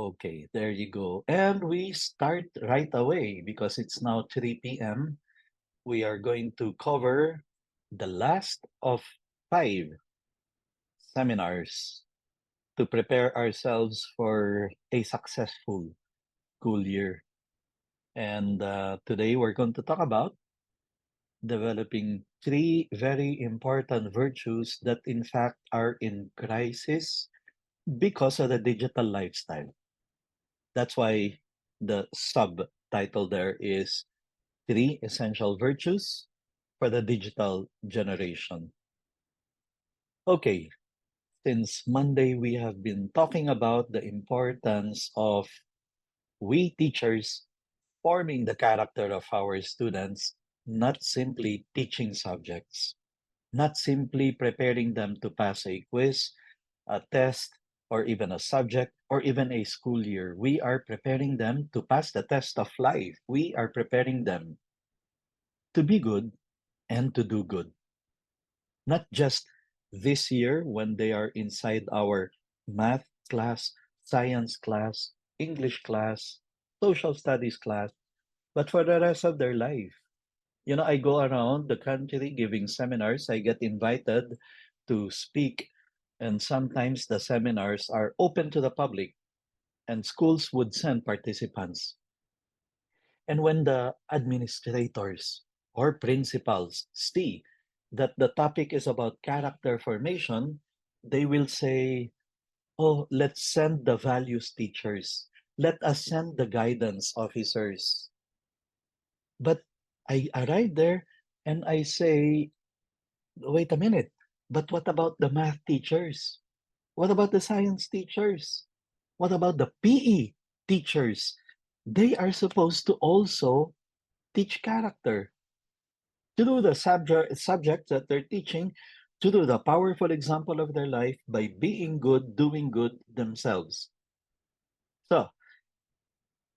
Okay, there you go. And we start right away because it's now 3 p.m. We are going to cover the last of 5 seminars to prepare ourselves for a successful school year. And today we're going to talk about developing 3 very important virtues that, in fact, are in crisis because of the digital lifestyle. That's why the subtitle there is 3 essential virtues for the digital generation. Okay, since Monday, we have been talking about the importance of we teachers forming the character of our students, not simply teaching subjects, not simply preparing them to pass a quiz, a test, or even a subject, or even a school year. We are preparing them to pass the test of life. We are preparing them to be good and to do good. Not just this year when they are inside our math class, science class, English class, social studies class, but for the rest of their life. You know, I go around the country giving seminars. I get invited to speak, and sometimes the seminars are open to the public, and schools would send participants. And when the administrators or principals see that the topic is about character formation, they will say, oh, let's send the values teachers. Let us send the guidance officers. But I arrive there and I say, wait a minute, but what about the math teachers? What about the science teachers? What about the PE teachers? They are supposed to also teach character, to do the subject that they're teaching, to do the powerful example of their life by being good, doing good themselves. So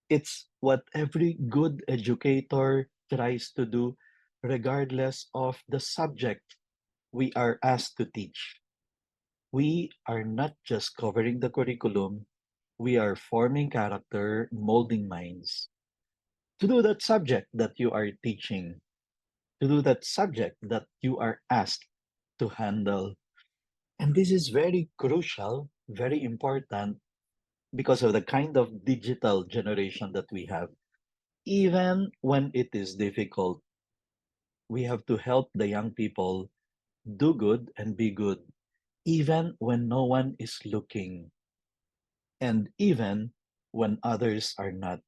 it's what every good educator tries to do, regardless of the subject we are asked to teach. We are not just covering the curriculum, we are forming character, molding minds. To do that subject that you are teaching, to do that subject that you are asked to handle. And this is very crucial, very important because of the kind of digital generation that we have. Even when it is difficult, we have to help the young people do good and be good, even when no one is looking, and even when others are not.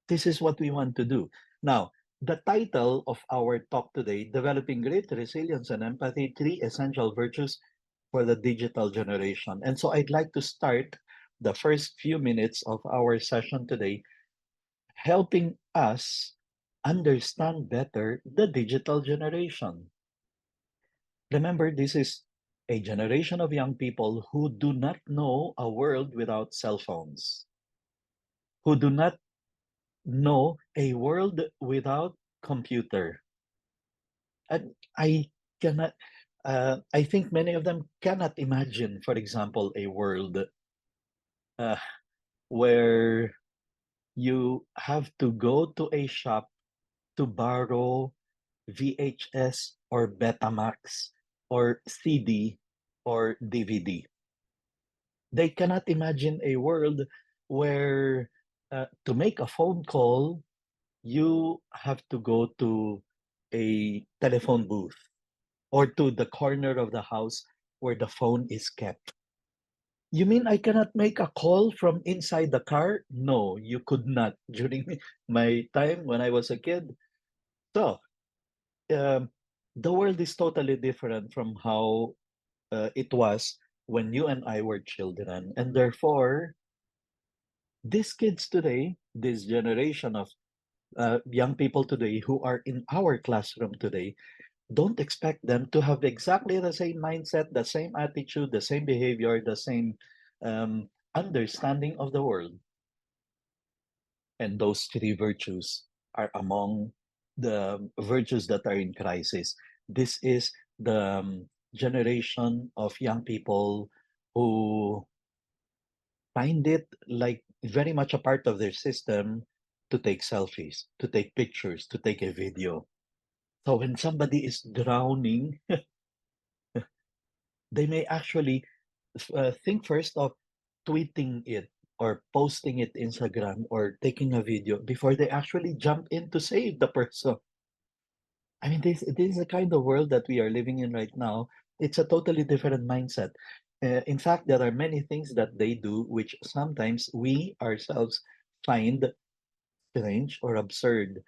This is what we want to do. Now, the title of our talk today, Developing Grit, Resilience, and Empathy, 3 essential virtues for the digital generation. And so I'd like to start the first few minutes of our session today helping us understand better the digital generation. Remember, this is a generation of young people who do not know a world without cell phones, who do not know a world without computer. And I cannot, I think many of them cannot imagine, for example, a world uh, where you have to go to a shop to borrow VHS or Betamax or CD or DVD. They cannot imagine a world where to make a phone call, you have to go to a telephone booth or to the corner of the house where the phone is kept. You mean I cannot make a call from inside the car? No, you could not during my time when I was a kid. So, um, the world is totally different from how it was when you and I were children. And therefore, these kids today, this generation of young people today who are in our classroom today, don't expect them to have exactly the same mindset, the same attitude, the same behavior, the same understanding of the world. And those 3 virtues are among the virtues that are in crisis. This is the generation of young people who find it like very much a part of their system to take selfies, to take pictures, to take a video. So when somebody is drowning, they may actually think first of tweeting it or posting it Instagram or taking a video before they actually jump in to save the person. I mean, this is the kind of world that we are living in right now. It's a totally different mindset. In fact, there are many things that they do which sometimes we ourselves find strange or absurd,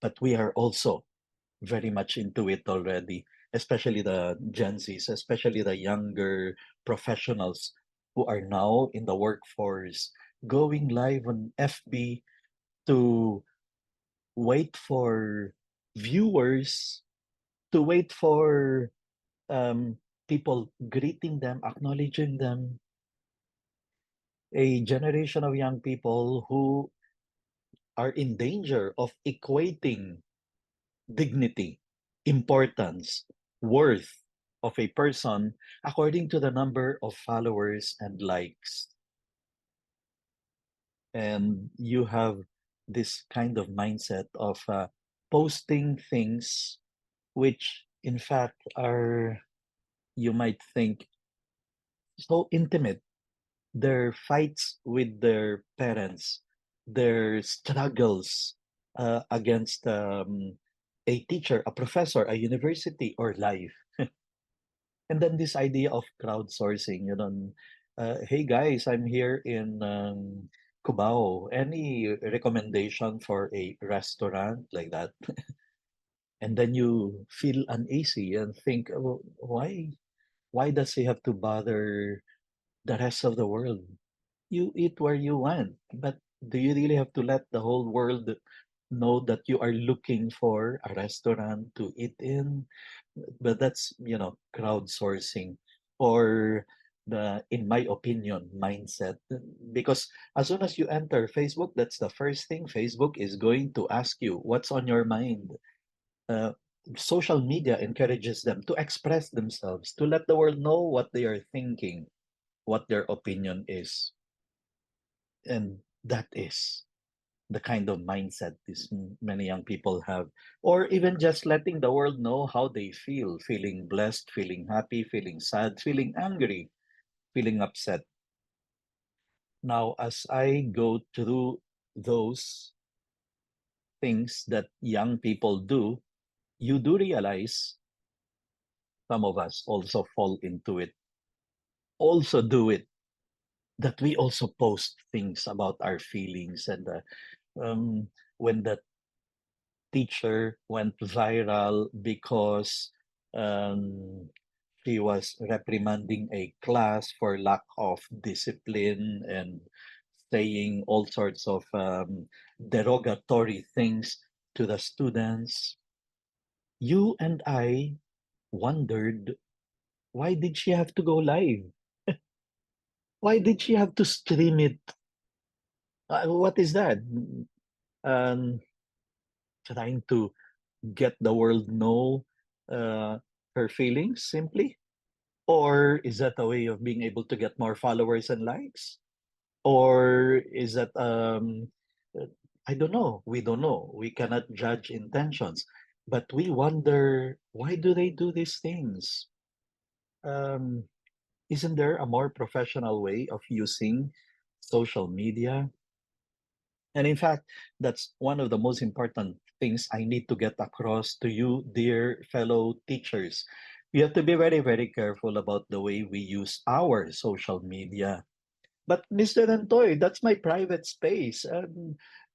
but we are also very much into it already, especially the Gen Zs, especially the younger professionals who are now in the workforce, going live on FB to wait for viewers, to wait for um, people greeting them, acknowledging them, a generation of young people who are in danger of equating dignity, importance, worth of a person according to the number of followers and likes. And you have this kind of mindset of posting things which, in fact, are, you might think, so intimate. Their fights with their parents, their struggles against a teacher, a professor, a university, or life. And then this idea of crowdsourcing, hey guys, I'm here in Cubao. Any recommendation for a restaurant like that? And then you feel uneasy and think, oh, why does he have to bother the rest of the world? You eat where you want, but do you really have to let the whole world know that you are looking for a restaurant to eat in? But that's, crowdsourcing or the, in my opinion, mindset. Because as soon as you enter Facebook, that's the first thing Facebook is going to ask you, what's on your mind? Uh, Social media encourages them to express themselves, to let the world know what they are thinking, what their opinion is. And that is the kind of mindset many young people have. Or even just letting the world know how they feel, feeling blessed, feeling happy, feeling sad, feeling angry, feeling upset. Now, as I go through those things that young people do, you do realize some of us also fall into it, also do it, that we also post things about our feelings. And um, when the teacher went viral because um, she was reprimanding a class for lack of discipline and saying all sorts of derogatory things to the students. You and I wondered, why did she have to go live? Why did she have to stream it? What is that? Um, Trying to get the world know uh, her feelings simply? Or is that a way of being able to get more followers and likes? Or is that uh, I don't know. We don't know. We cannot judge intentions. But we wonder, why do they do these things? Um, isn't there a more professional way of using social media? And in fact, that's one of the most important things I need to get across to you, dear fellow teachers. We have to be very, very careful about the way we use our social media. But Mr. Rentoy, that's my private space.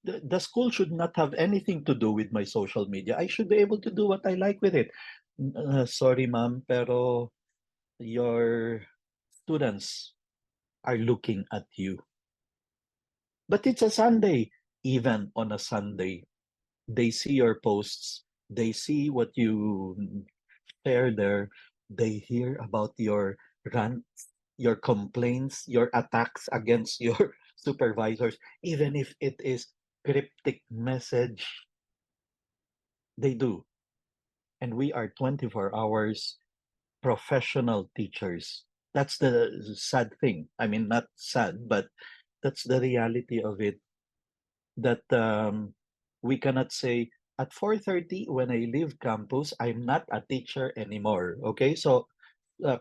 The school should not have anything to do with my social media. I should be able to do what I like with it. Sorry, ma'am, pero your students are looking at you. But it's a Sunday. Even on a Sunday, they see your posts, they see what you share there, they hear about your rants, your complaints, your attacks against your supervisors, even if it is cryptic message, they do. And we are 24 hours professional teachers. That's the sad thing. I mean, not sad, but that's the reality of it. That we cannot say at 4:30 when I leave campus, I'm not a teacher anymore. Okay, so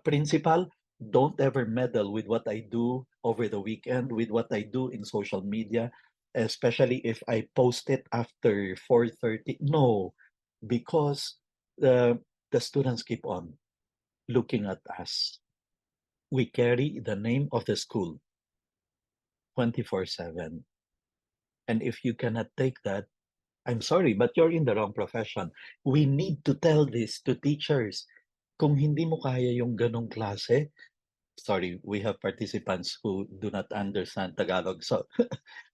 principal, don't ever meddle with what I do over the weekend, with what I do in social media, especially if I post it after 4:30. No, because the students keep on looking at us. We carry the name of the school 24/7. And if you cannot take that, I'm sorry, but you're in the wrong profession. We need to tell this to teachers. Kung hindi mo kaya yung ganong klase, sorry, we have participants who do not understand Tagalog. So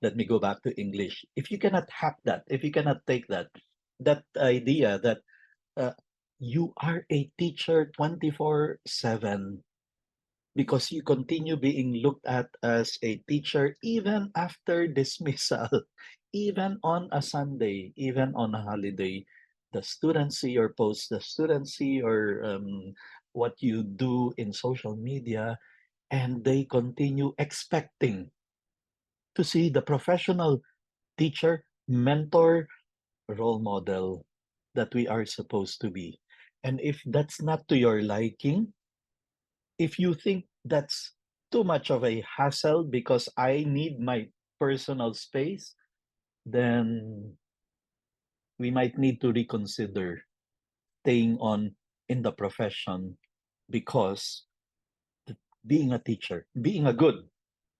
let me go back to English. If you cannot hack that, if you cannot take that, that idea that uh, you are a teacher 24/7 because you continue being looked at as a teacher even after dismissal, even on a Sunday, even on a holiday. The students see your posts, the students see your what you do in social media, and they continue expecting to see the professional teacher, mentor, role model that we are supposed to be. And if that's not to your liking, if you think that's too much of a hassle because I need my personal space, then we might need to reconsider staying on in the profession because being a teacher, being a good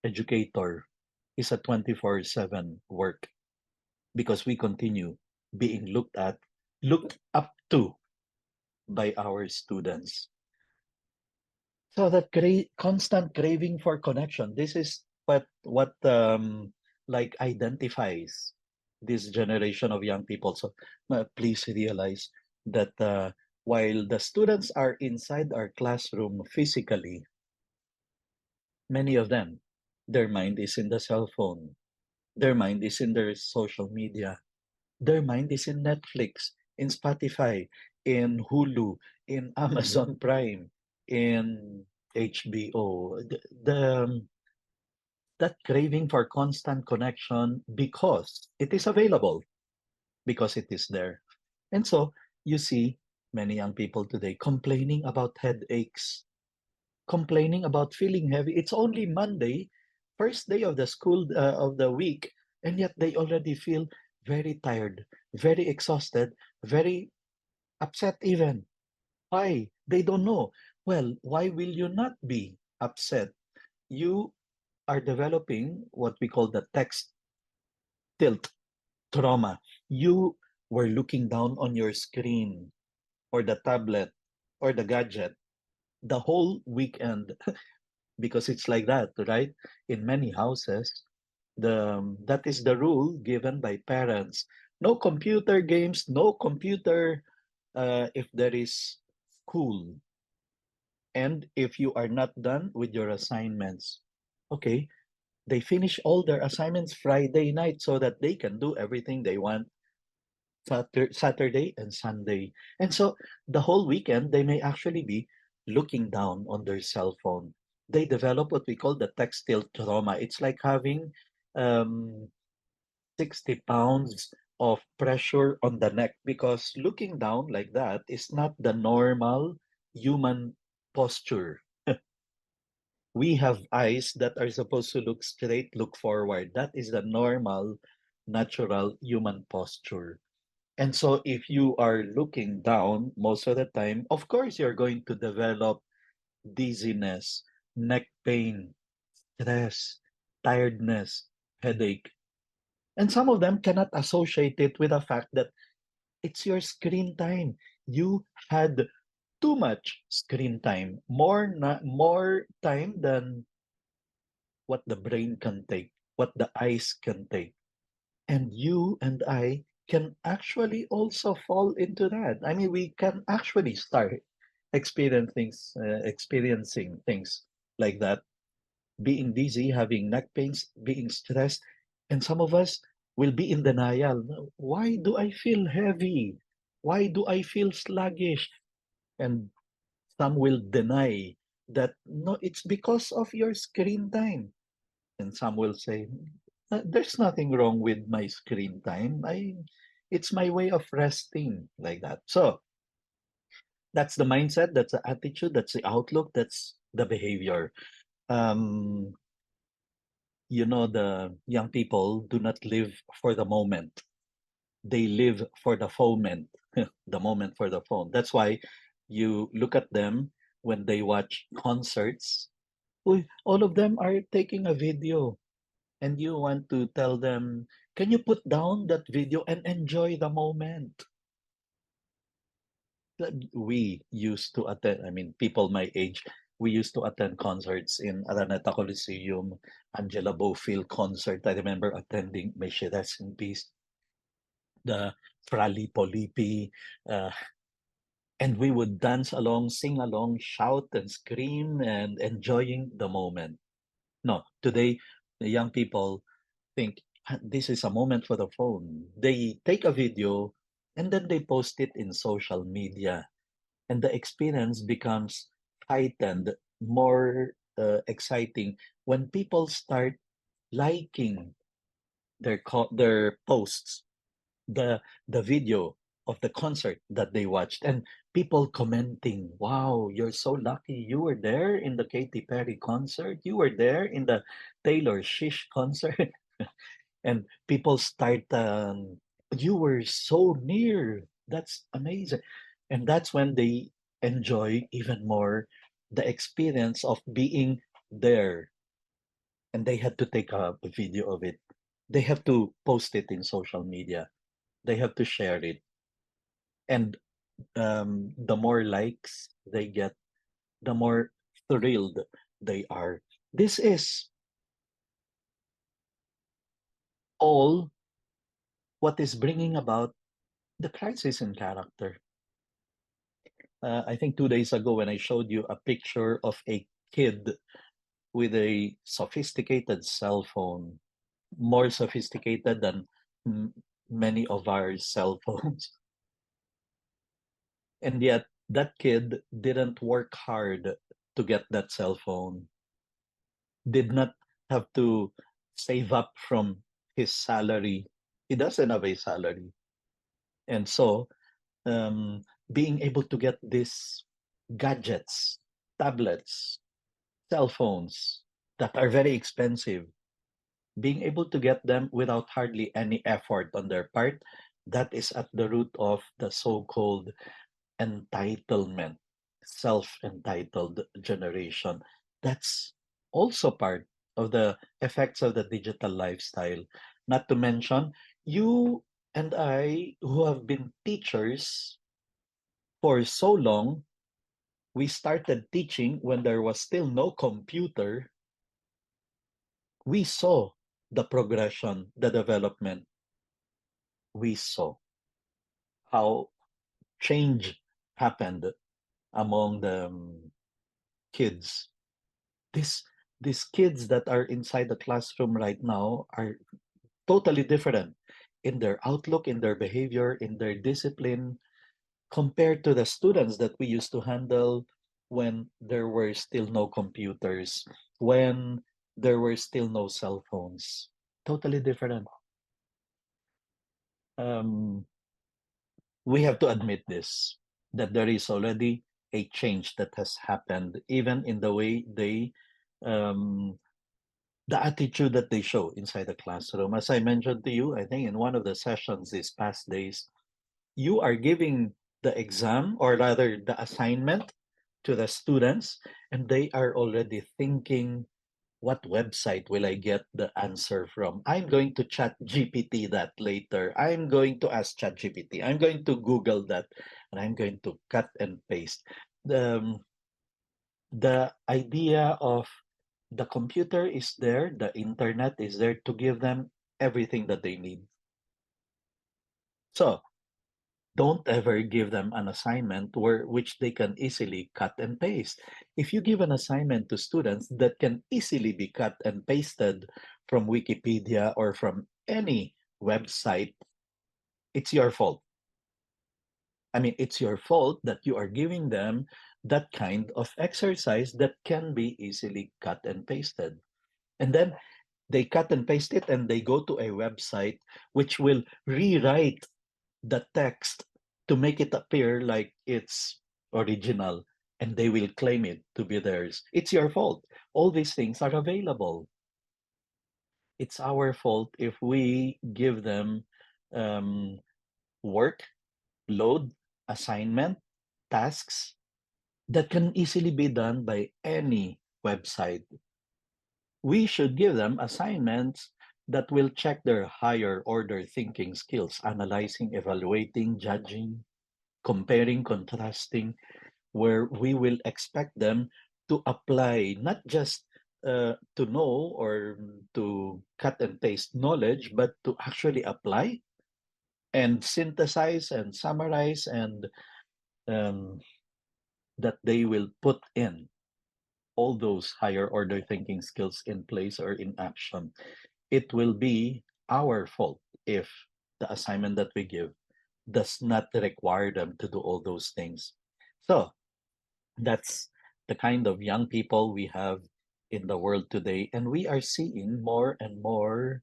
educator is a 24/7 work because we continue being looked up to by our students. So that constant craving for connection, this is what like identifies this generation of young people. So please realize that while the students are inside our classroom physically, many of them, their mind is in the cell phone, their mind is in their social media, their mind is in Netflix, in Spotify, in Hulu, in Amazon Prime, in HBO. That craving for constant connection because it is available, because it is there. And so you see many young people today complaining about headaches, complaining about feeling heavy. It's only Monday, first day of the school of the week, and yet they already feel very tired, very exhausted, very upset even. Why? They don't know. Well, why will you not be upset? You are developing what we call the text tilt trauma. You were looking down on your screen or the tablet or the gadget the whole weekend because it's like that, right? In many houses, that is the rule given by parents. No computer games, no computer if there is school. And if you are not done with your assignments, okay, they finish all their assignments Friday night so that they can do everything they want Saturday and Sunday. And so the whole weekend, they may actually be looking down on their cell phone. They develop what we call the textile trauma. It's like having um, 60 pounds of pressure on the neck because looking down like that is not the normal human posture. We have eyes that are supposed to look straight, look forward. That is the normal, natural human posture. And so if you are looking down most of the time, of course you're going to develop dizziness, neck pain, stress, tiredness, headache. And some of them cannot associate it with the fact that it's your screen time. You had too much screen time, more time than what the brain can take, what the eyes can take. And you and I can actually also fall into that. I mean, we can actually start experiencing things like that, being dizzy, having neck pains, being stressed, and some of us will be in denial. Why do I feel heavy? Why do I feel sluggish? And some will deny that no, it's because of your screen time. And some will say, there's nothing wrong with my screen time. It's my way of resting like that. So that's the mindset, that's the attitude, that's the outlook, that's the behavior. Um, the young people do not live for the moment. They live for the foment, the moment for the phone. That's why you look at them when they watch concerts. Uy, all of them are taking a video, and you want to tell them, can you put down that video and enjoy the moment? We used to attend, I mean, people my age, we used to attend concerts in Araneta Coliseum, Angela Bofill concert. I remember attending, may she rest in peace, the Frali Polipi, uh, and we would dance along, sing along, shout and scream and enjoying the moment. No, today, the young people think, this is a moment for the phone. They take a video and then they post it in social media, and the experience becomes heightened, more exciting when people start liking their posts, the video of the concert that they watched, and people commenting, wow, you're so lucky, you were there in the Katy Perry concert, you were there in the Taylor Shish concert. And people start, you were so near, that's amazing. And that's when they enjoy even more the experience of being there. And they had to take a video of it, they have to post it in social media, they have to share it. And the more likes they get, the more thrilled they are. This is all what is bringing about the crisis in character. I think 2 days ago, when I showed you a picture of a kid with a sophisticated cell phone, more sophisticated than m- many of our cell phones, and yet that kid didn't work hard to get that cell phone, did not have to save up from his salary. He doesn't have a salary. And so, um, being able to get these gadgets, tablets, cell phones that are very expensive, being able to get them without hardly any effort on their part, that is at the root of the so called entitlement, self entitled generation. That's also part of the effects of the digital lifestyle. Not to mention, you and I, who have been teachers for so long, we started teaching when there was still no computer. We saw the progression, the development. We saw how change happened among the kids. This these kids that are inside the classroom right now are totally different in their outlook, in their behavior, in their discipline, compared to the students that we used to handle when there were still no computers, when there were still no cell phones. Totally different. Um, we have to admit this, that there is already a change that has happened, even in the way um, the attitude that they show inside the classroom. As I mentioned to you, I think in one of the sessions these past days, you are giving the exam, or rather the assignment, to the students, and they are already thinking, what website will I get the answer from? I'm going to chat GPT that later. I'm going to ask chat GPT. I'm going to Google that, and I'm going to cut and paste. The idea of the computer is there, the internet is there to give them everything that they need. So don't ever give them an assignment which they can easily cut and paste. If you give an assignment to students that can easily be cut and pasted from Wikipedia or from any website, it's your fault. I mean, it's your fault that you are giving them that kind of exercise that can be easily cut and pasted. And then they cut and paste it and they go to a website which will rewrite the text to make it appear like it's original, and they will claim it to be theirs. It's your fault. All these things are available. It's our fault if we give them um, work, load, assignment, tasks that can easily be done by any website. We should give them assignments that will check their higher order thinking skills, analyzing, evaluating, judging, comparing, contrasting, where we will expect them to apply not just to know or to cut and paste knowledge, but to actually apply and synthesize and summarize, and um, that they will put in all those higher order thinking skills in place or in action. It will be our fault if the assignment that we give does not require them to do all those things. So that's the kind of young people we have in the world today. And we are seeing more and more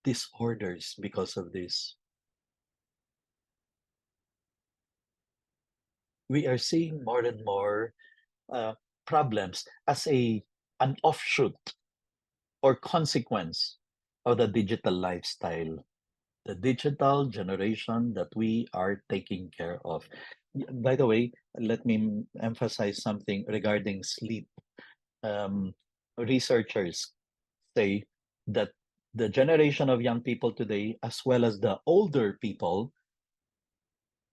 disorders because of this. We are seeing more and more uh, problems as an offshoot or consequence of the digital lifestyle, the digital generation that we are taking care of. By the way, let me emphasize something regarding sleep. Um, Researchers say that the generation of young people today, as well as the older people,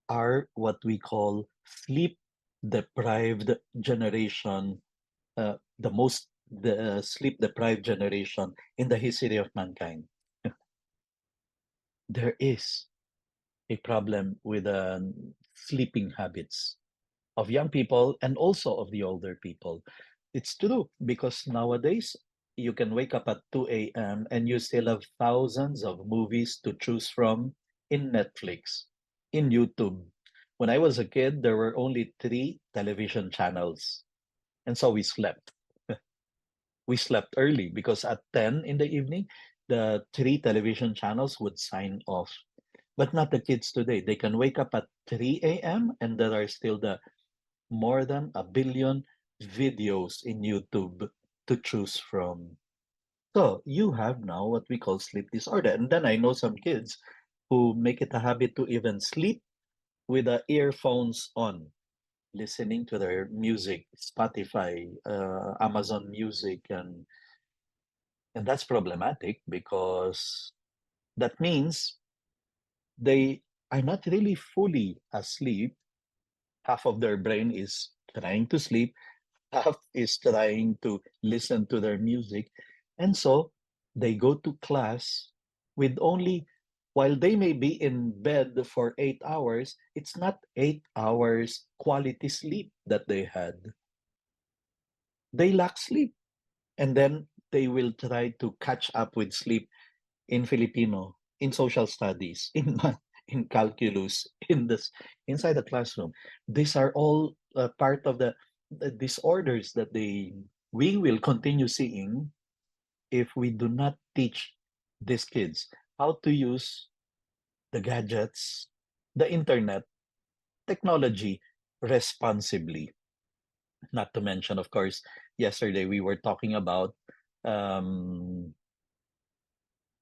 are what we call sleep deprived generation, the sleep deprived generation in the history of mankind. There is a problem with sleeping habits of young people and also of the older people. It's true because nowadays you can wake up at 2 a.m. and you still have thousands of movies to choose from in Netflix, in YouTube. When I was a kid, there were only three television channels. And so we slept. We slept early because at 10 in the evening, the three television channels would sign off. But not the kids today. They can wake up at 3 a.m. and there are still the more than a billion videos in YouTube to choose from. So you have now what we call sleep disorder. And then I know some kids who make it a habit to even sleep with the earphones on, listening to their music, Spotify, Amazon Music, and that's problematic because that means they are not really fully asleep. Half of their brain is trying to sleep, half is trying to listen to their music. And so they go to class with only, while they may be in bed for 8 hours, it's not 8 hours quality sleep that they had. They lack sleep. And then they will try to catch up with sleep in Filipino, in social studies, in math, in calculus, in this inside the classroom. These are all part of the disorders that we will continue seeing if we do not teach these kids how to use the gadgets, the internet, technology responsibly. Not to mention, of course, yesterday we were talking about um,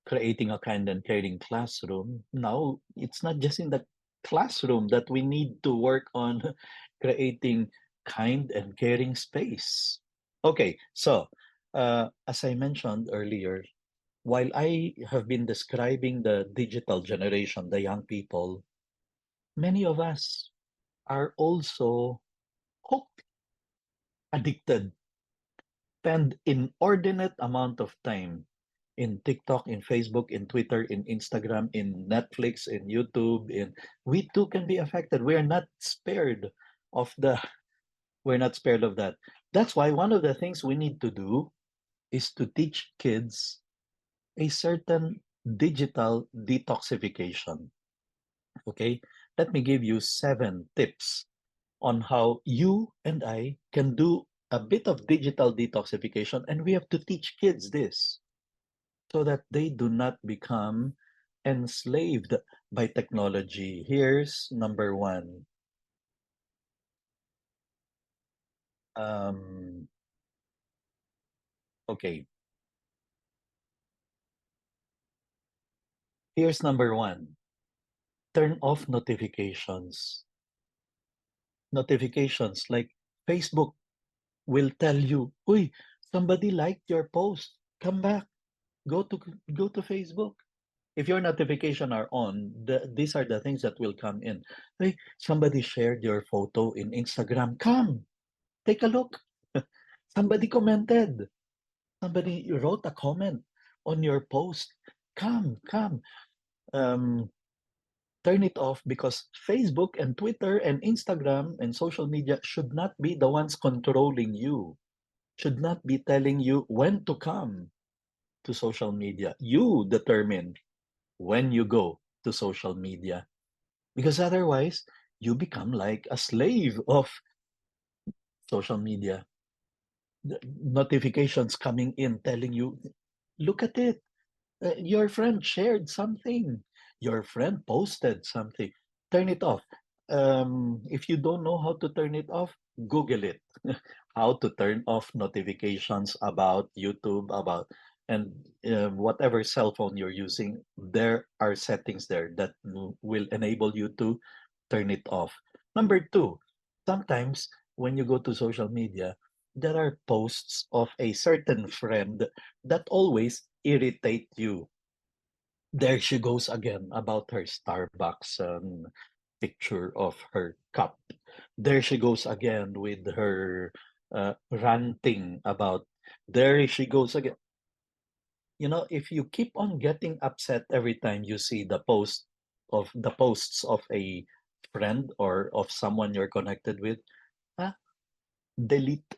creating a kind and caring classroom. Now, it's not just in the classroom that we need to work on creating kind and caring space. Okay, so as I mentioned earlier, while I have been describing the digital generation, the young people, many of us are also hooked, addicted, spend inordinate amount of time in TikTok, in Facebook, in Twitter, in Instagram, in Netflix, in YouTube, in we too can be affected. Of the we're not spared of that. That's why one of the things we need to do is to teach kids a certain digital detoxification. Okay? Let me give you 7 tips on how you and I can do a bit of digital detoxification, and we have to teach kids this so that they do not become enslaved by technology. Here's number one. Um, okay, here's number one. Turn off notifications. Notifications like Facebook will tell you, "Uy, somebody liked your post. Come back. Go to go to Facebook." If your notification are on, these are the things that will come in. Hey, somebody shared your photo in Instagram. Come, take a look. Somebody commented. Somebody wrote a comment on your post. Come, come. Um, Turn it off because Facebook and Twitter and Instagram and social media should not be the ones controlling you. Should not be telling you when to come to social media. You determine when you go to social media because otherwise you become like a slave of social media. Notifications coming in telling you, look at it. Your friend shared something. Your friend posted something. Turn it off. If you don't know how to turn it off, Google it. How to turn off notifications about YouTube, about and whatever cell phone you're using. There are settings there that will enable you to turn it off. Number two, sometimes when you go to social media, there are posts of a certain friend that always irritate you. There she goes again about her Starbucks picture of her cup. There she goes again with her ranting about. There she goes again. You know, if you keep on getting upset every time you see the posts of a friend or of someone you're connected with, ah, delete,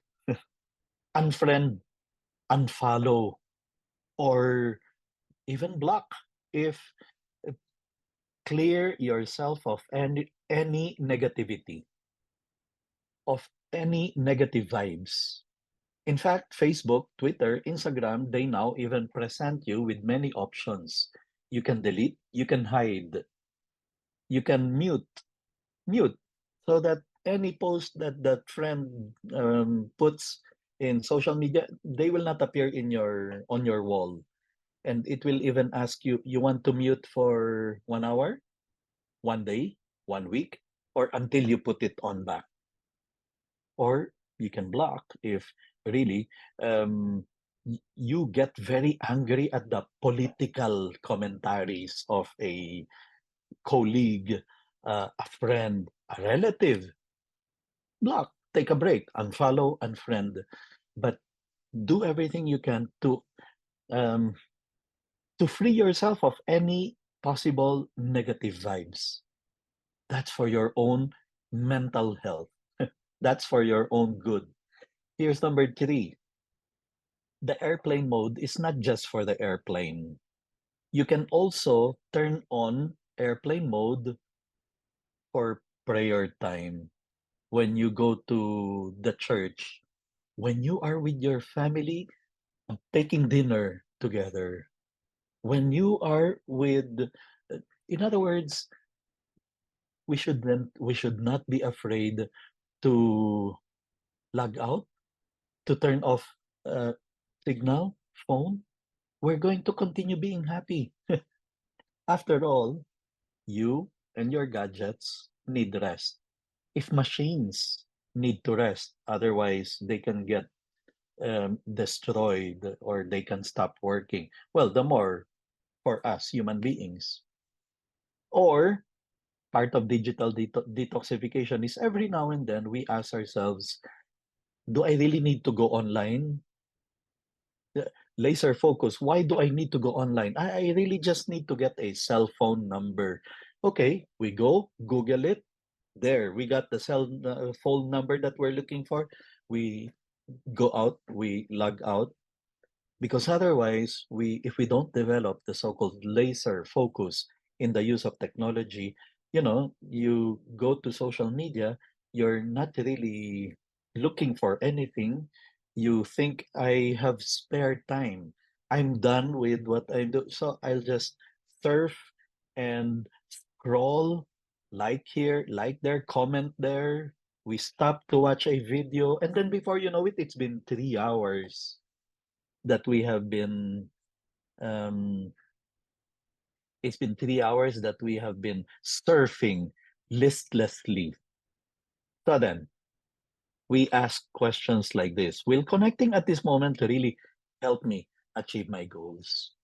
unfriend, unfollow, or even block if clear yourself of any negativity, of any negative vibes. In fact, Facebook, Twitter, Instagram, they now even present you with many options. You can delete, you can hide, you can mute, so that any post that that friend puts in social media, they will not appear in your on your wall. And it will even ask you, you want to mute for 1 hour? 1 day, 1 week, or until you put it on back. Or you can block if really you get very angry at the political commentaries of a colleague, a friend, a relative. Block, take a break, unfollow, unfriend. But do everything you can um, to free yourself of any possible negative vibes. That's for your own mental health. That's for your own good. Here's number three. The airplane mode is not just for the airplane. You can also turn on airplane mode for prayer time. When you go to the church, when you are with your family, taking dinner together, when you are with, in other words, we should not be afraid to log out, to turn off uh, signal, phone. We're going to continue being happy. After all, you and your gadgets need rest. If machines need to rest, otherwise they can get destroyed or they can stop working. Well, the more for us human beings. Or part of digital detoxification is every now and then we ask ourselves, do I really need to go online? Laser focus. Why do I need to go online? I really just need to get a cell phone number. Okay, we go, Google it. There, we got the phone number that we're looking for. We go out, we log out. Because otherwise, if we don't develop the so-called laser focus in the use of technology, you know, you go to social media, you're not really looking for anything. You think, I have spare time. I'm done with what I do. So I'll just surf and scroll, like here, like there, comment there. We stop to watch a video. And then before you know it, it's been 3 hours that we have been um, it's been 3 hours that we have been surfing listlessly. So then we ask questions like this: will connecting at this moment really help me achieve my goals?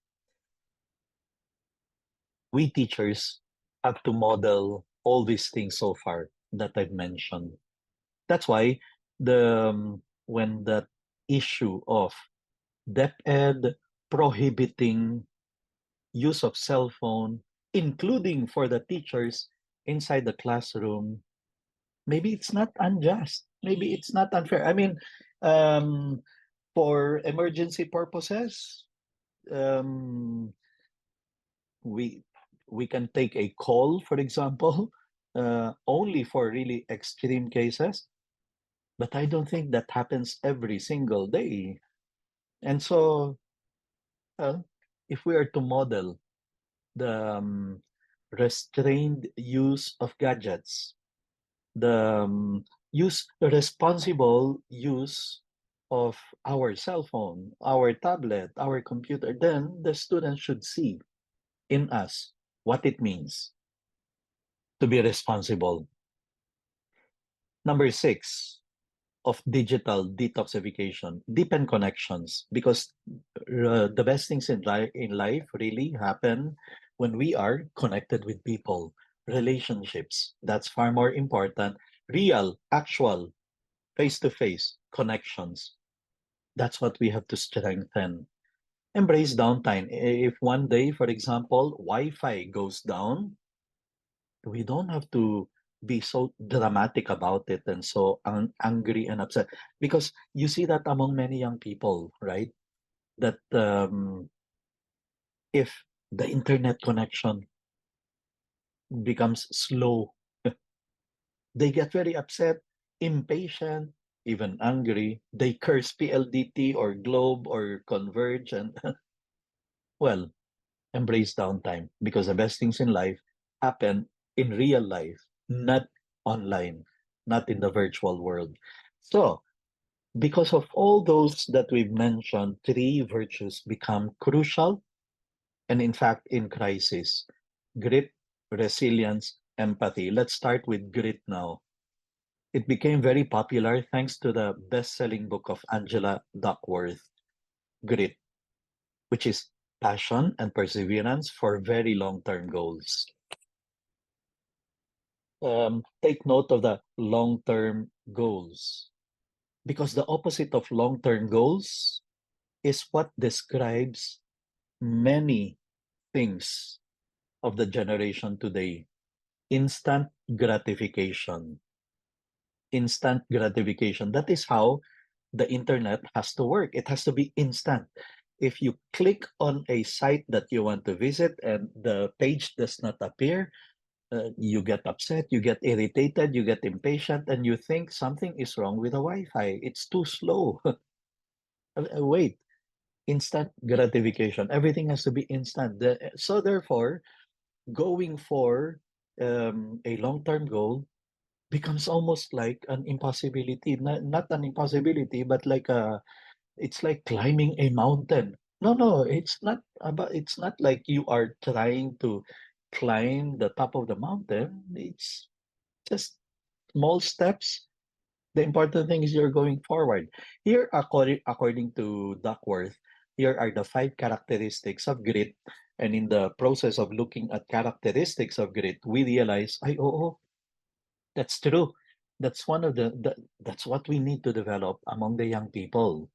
We teachers have to model all these things so far that I've mentioned. That's why when that issue of DepEd prohibiting use of cell phone, including for the teachers inside the classroom, maybe it's not unjust. Maybe it's not unfair. I mean, um, for emergency purposes, um, we we can take a call, for example, only for really extreme cases. But I don't think that happens every single day. And so, uh, if we are to model the restrained use of gadgets, the responsible use of our cell phone, our tablet, our computer, then the students should see in us what it means to be responsible. Number six of digital detoxification, deepen connections, because the best things in life really happen when we are connected with people, relationships. That's far more important. Real, actual, face-to-face connections. That's what we have to strengthen. Embrace downtime. If one day, for example, Wi-Fi goes down, we don't have to be so dramatic about it and so angry and upset, because you see that among many young people, right? That if the internet connection becomes slow, they get very upset, impatient, even angry. They curse PLDT or Globe or Converge, and well, embrace downtime, because the best things in life happen in real life, not online, not in the virtual world. So, because of all those that we've mentioned, three virtues become crucial and, in fact, in crisis: grit, resilience, empathy. Let's start with grit now. It became very popular thanks to the best selling book of Angela Duckworth, Grit, which is passion and perseverance for very long term goals. Take note of the long term goals, because the opposite of long term goals is what describes many things of the generation today: instant gratification. Instant gratification. That is how the internet has to work. It has to be instant. If you click on a site that you want to visit and the page does not appear, you get upset, you get irritated, you get impatient, and you think something is wrong with the Wi-Fi. It's too slow. Wait, instant gratification. Everything has to be instant. So therefore, going for a long-term goal becomes almost like an impossibility. Not an impossibility, but like it's like climbing a mountain. No, no, it's not like you are trying to climb the top of the mountain. It's just small steps. The important thing is you're going forward. Here, according to Duckworth, here are the 5 characteristics of grit. And in the process of looking at characteristics of grit, we realize, that's true. That's one of that's what we need to develop among the young people.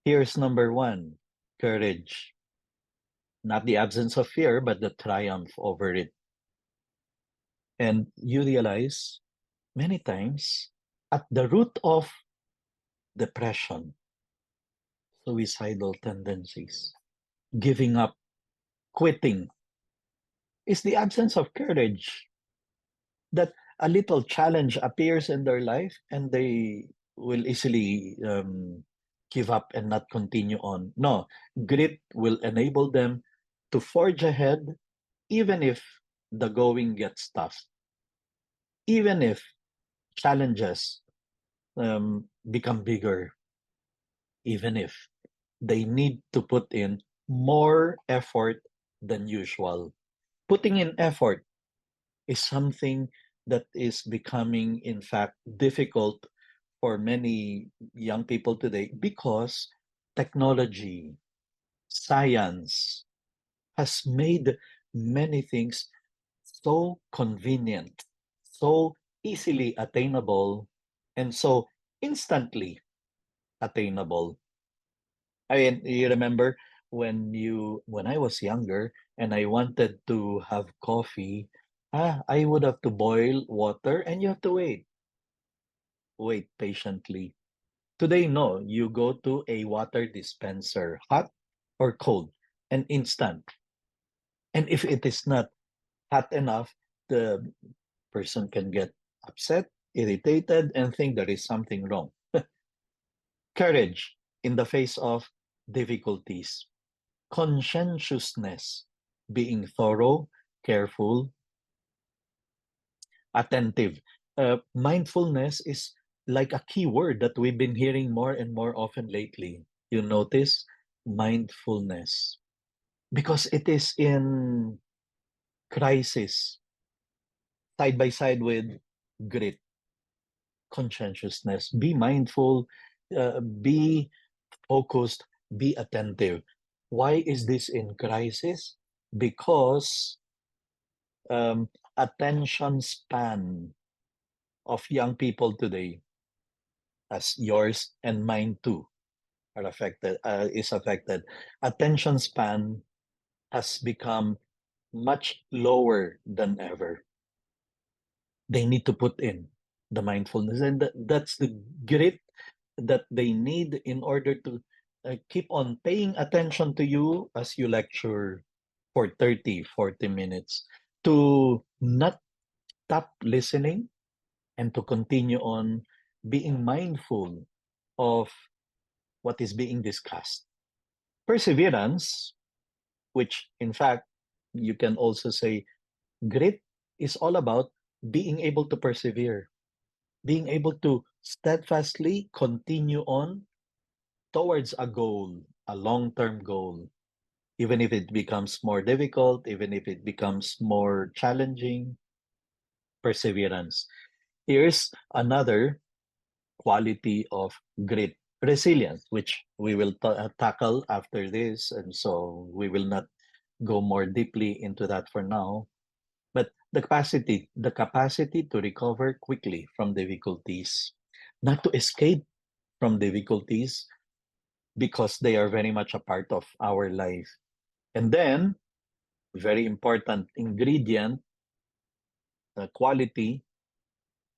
Here's number one: courage. Not the absence of fear, but the triumph over it. And you realize many times at the root of depression, suicidal tendencies, giving up, quitting, is the absence of courage. That a little challenge appears in their life and they will easily give up and not continue on. No, grit will enable them to forge ahead even if the going gets tough, even if challenges become bigger, even if they need to put in more effort than usual. Putting in effort is something that is becoming, in fact, difficult for many young people today because technology, science has made many things so convenient, so easily attainable, and so instantly attainable. I mean, you remember when I was younger and I wanted to have coffee, I would have to boil water and you have to wait patiently. Today, no, you go to a water dispenser, hot or cold, and instant. And if it is not hot enough, the person can get upset, irritated, and think there is something wrong. Courage in the face of difficulties, conscientiousness, being thorough, careful, attentive. Mindfulness is like a key word that we've been hearing more and more often lately. You notice mindfulness because it is in crisis side by side with grit, conscientiousness. Be mindful, be focused, be attentive. Why is this in crisis? Because um, attention span of young people today, as yours and mine too, are affected. Is affected. Attention span has become much lower than ever. They need to put in the mindfulness, and that's the grit that they need in order to keep on paying attention to you as you lecture for 30, 40 minutes, to not stop listening and to continue on being mindful of what is being discussed. Perseverance, which in fact you can also say grit, is all about being able to persevere, being able to steadfastly continue on towards a goal, a long term goal, even if it becomes more difficult, even if it becomes more challenging. Perseverance. Here's another quality of grit, resilience, which we will tackle after this. And so we will not go more deeply into that for now. But the capacity to recover quickly from difficulties, not to escape from difficulties because they are very much a part of our life. And then, very important ingredient, quality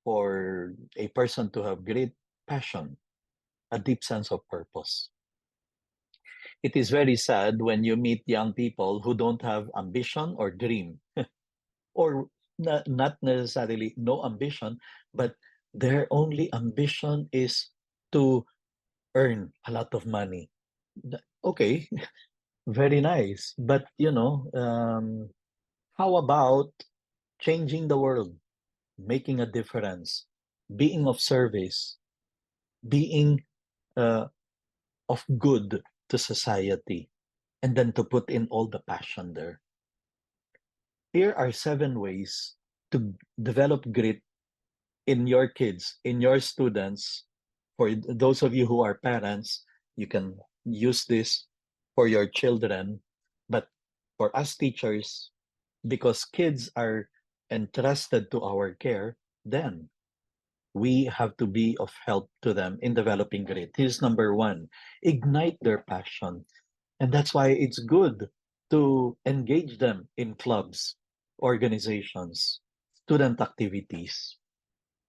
for a person to have great passion, a deep sense of purpose. It is very sad when you meet young people who don't have ambition or dream, or not necessarily no ambition, but their only ambition is to earn a lot of money. Okay, very nice. But, how about changing the world, making a difference, being of service, being uh, of good to society, and then to put in all the passion there? Here are 7 ways to develop grit in your kids, in your students. For those of you who are parents, you can use this for your children. But for us teachers, because kids are entrusted to our care, then we have to be of help to them in developing grit. Here's number one: ignite their passion. And that's why it's good to engage them in clubs, organizations, student activities,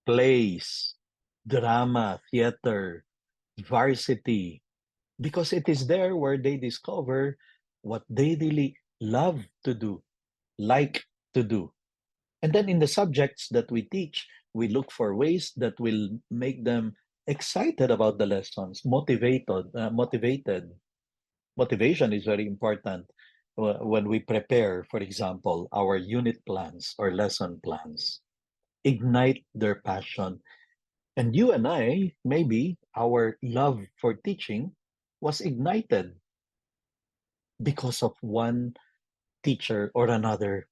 plays, drama, theater, varsity, because it is there where they discover what they really love to do, like to do. And then in the subjects that we teach, we look for ways that will make them excited about the lessons, motivated. Motivation is very important when we prepare, for example, our unit plans or lesson plans. Ignite their passion. And you and I, maybe our love for teaching was ignited because of one teacher or another,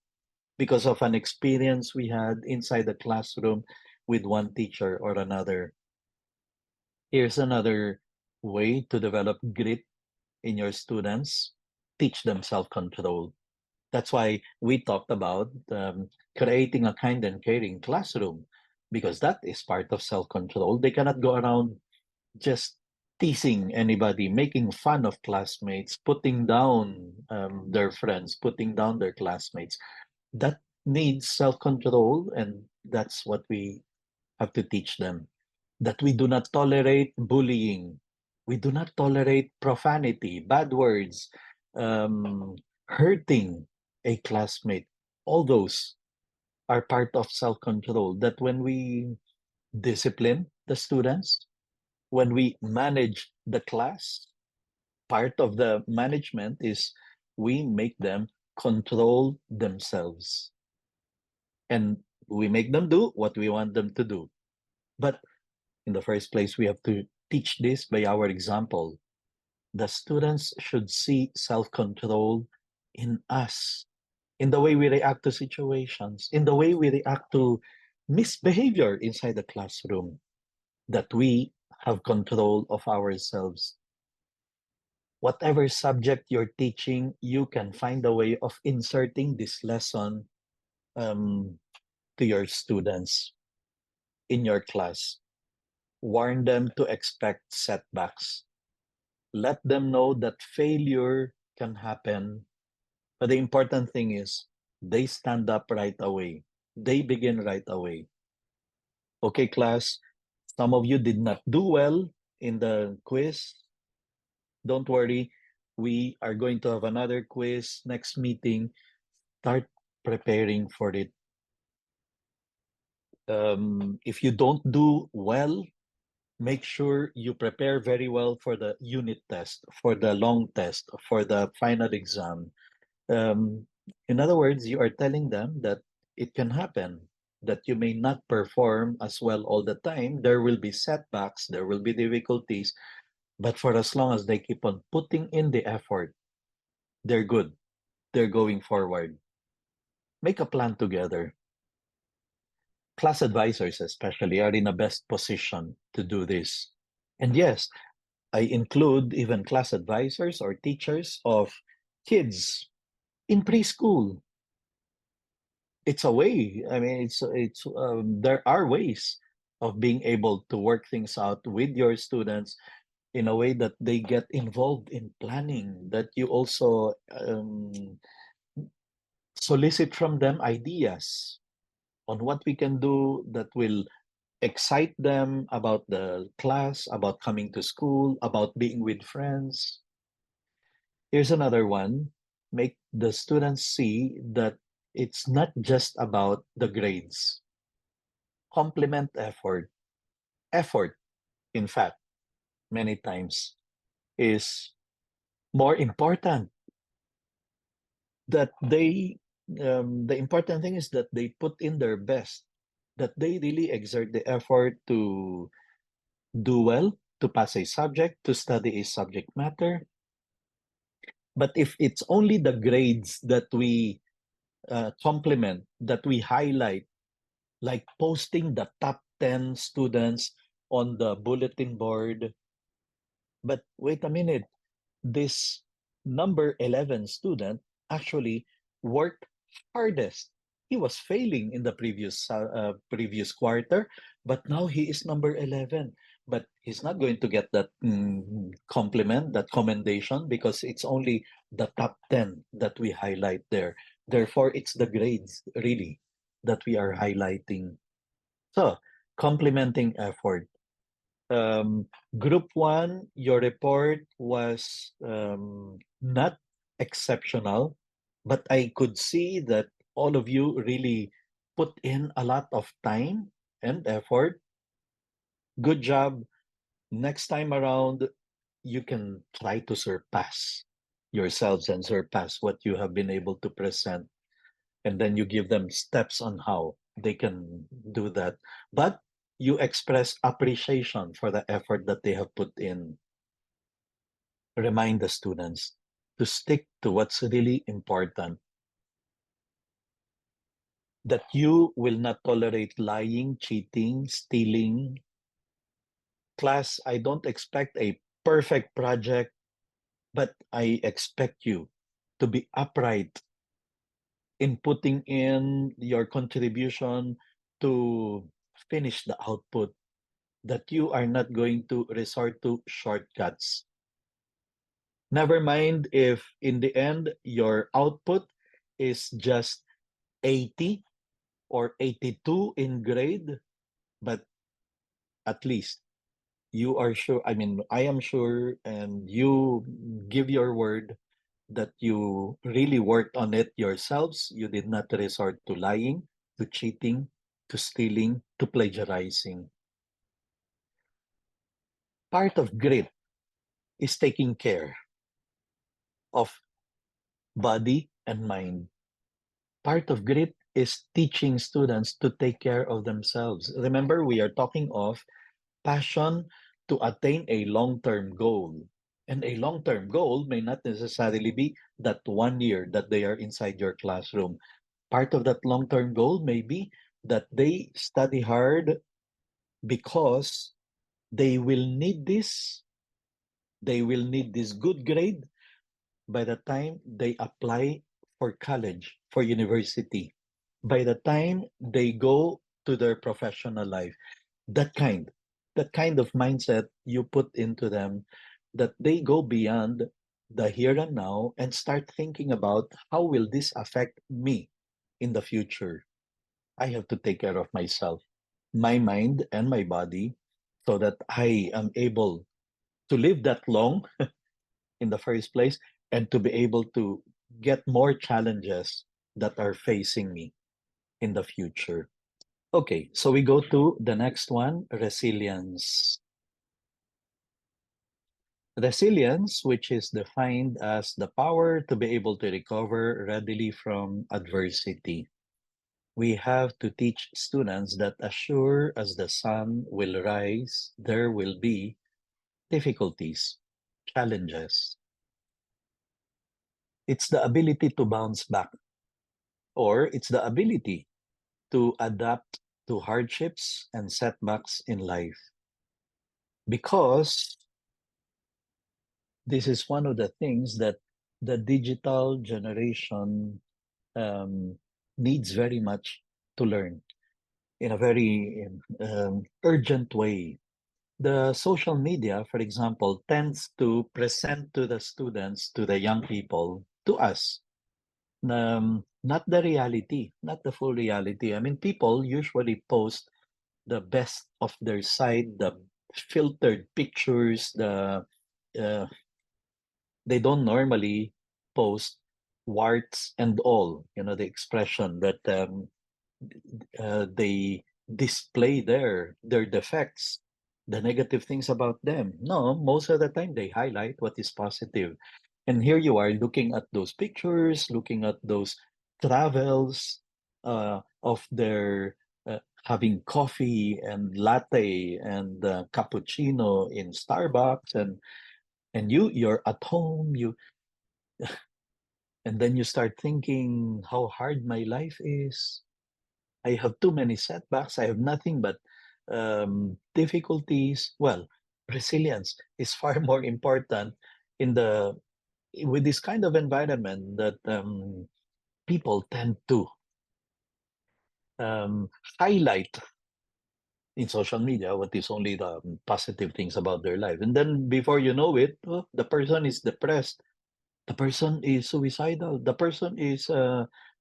because of an experience we had inside the classroom with one teacher or another. Here's another way to develop grit in your students: teach them self control. That's why we talked about creating a kind and caring classroom, because that is part of self control. They cannot go around just teasing anybody, making fun of classmates, putting down their friends, putting down their classmates. That needs self control, and that's what we have to teach them. That we do not tolerate bullying, we do not tolerate profanity, bad words, um, hurting a classmate. All those are part of self control. That when we discipline the students, when we manage the class, part of the management is we make them control themselves, and we make them do what we want them to do. But in the first place, we have to teach this by our example. The students should see self control in us, in the way we react to situations, in the way we react to misbehavior inside the classroom, that we have control of ourselves. Whatever subject you're teaching, you can find a way of inserting this lesson um, to your students in your class. Warn them to expect setbacks. Let them know that failure can happen. But the important thing is they stand up right away. They begin right away. Okay, class, some of you did not do well in the quiz. Don't worry. We are going to have another quiz next meeting. Start preparing for it. If you don't do well, make sure you prepare very well for the unit test, for the long test, for the final exam. Um, in other words, you are telling them that it can happen, that you may not perform as well all the time. There will be setbacks, there will be difficulties, but for as long as they keep on putting in the effort, they're good. They're going forward. Make a plan together. Class advisors, especially, are in a best position to do this. And yes, I include even class advisors or teachers of kids in preschool. It's a way. I mean, it's there are ways of being able to work things out with your students in a way that they get involved in planning, that you also solicit from them ideas on what we can do that will excite them about the class, about coming to school, about being with friends. Here's another one: make the students see that it's not just about the grades. Complement effort. Effort, in fact, many times is more important. That the important thing is that they put in their best, that they really exert the effort to do well, to pass a subject, to study a subject matter. But if it's only the grades that we compliment, that we highlight, like posting the top 10 students on the bulletin board, but wait a minute, this number 11 student actually worked hardest. He was failing in the previous quarter, but now he is number 11. But he's not going to get that compliment, that commendation, because it's only the top 10 that we highlight there. Therefore, it's the grades really that we are highlighting. So, complementing effort. um, Group one, your report was not exceptional, but I could see that all of you really put in a lot of time and effort. Good job. Next time around, you can try to surpass yourselves and surpass what you have been able to present. And then you give them steps on how they can do that. But you express appreciation for the effort that they have put in. Remind the students to stick to what's really important, that you will not tolerate lying, cheating, stealing. Class, I don't expect a perfect project, but I expect you to be upright in putting in your contribution to finish the output, that you are not going to resort to shortcuts. Never mind if in the end your output is just 80 or 82 in grade, but at least you are sure, I mean, I am sure, and you give your word that you really worked on it yourselves. You did not resort to lying, to cheating, to stealing, to plagiarizing. Part of grit is taking care of body and mind. Part of grit is teaching students to take care of themselves. Remember, we are talking of passion to attain a long-term goal. And a long-term goal may not necessarily be that 1 year that they are inside your classroom. Part of that long-term goal may be that they study hard because they will need this. They will need this good grade by the time they apply for college, for university, by the time they go to their professional life. That kind, that kind of mindset you put into them, that they go beyond the here and now and start thinking about how will this affect me in the future. I have to take care of myself, my mind and my body, so that I am able to live that long in the first place, and to be able to get more challenges that are facing me in the future. Okay, so we go to the next one, resilience. Resilience, which is defined as the power to be able to recover readily from adversity. We have to teach students that as sure as the sun will rise, there will be difficulties, challenges. It's the ability to bounce back, or it's the ability to adapt to hardships and setbacks in life. Because this is one of the things that the digital generation um, needs very much to learn in a very urgent way. The social media, for example, tends to present to the students, to the young people, to us, not the reality, not the full reality. I mean, people usually post the best of their side, the filtered pictures, uh, they don't normally post warts and all, the expression that they display their defects, the negative things about them. No, most of the time they highlight what is positive. And here you are looking at those pictures, looking at those travels of their having coffee and latte and cappuccino in Starbucks, and you're at home, and then you start thinking how hard my life is. I have too many setbacks. I have nothing but difficulties. Well, resilience is far more important in the with this kind of environment that people tend to um, highlight in social media what is only the positive things about their life, and then before you know it, oh, the person is depressed, the person is suicidal, the person is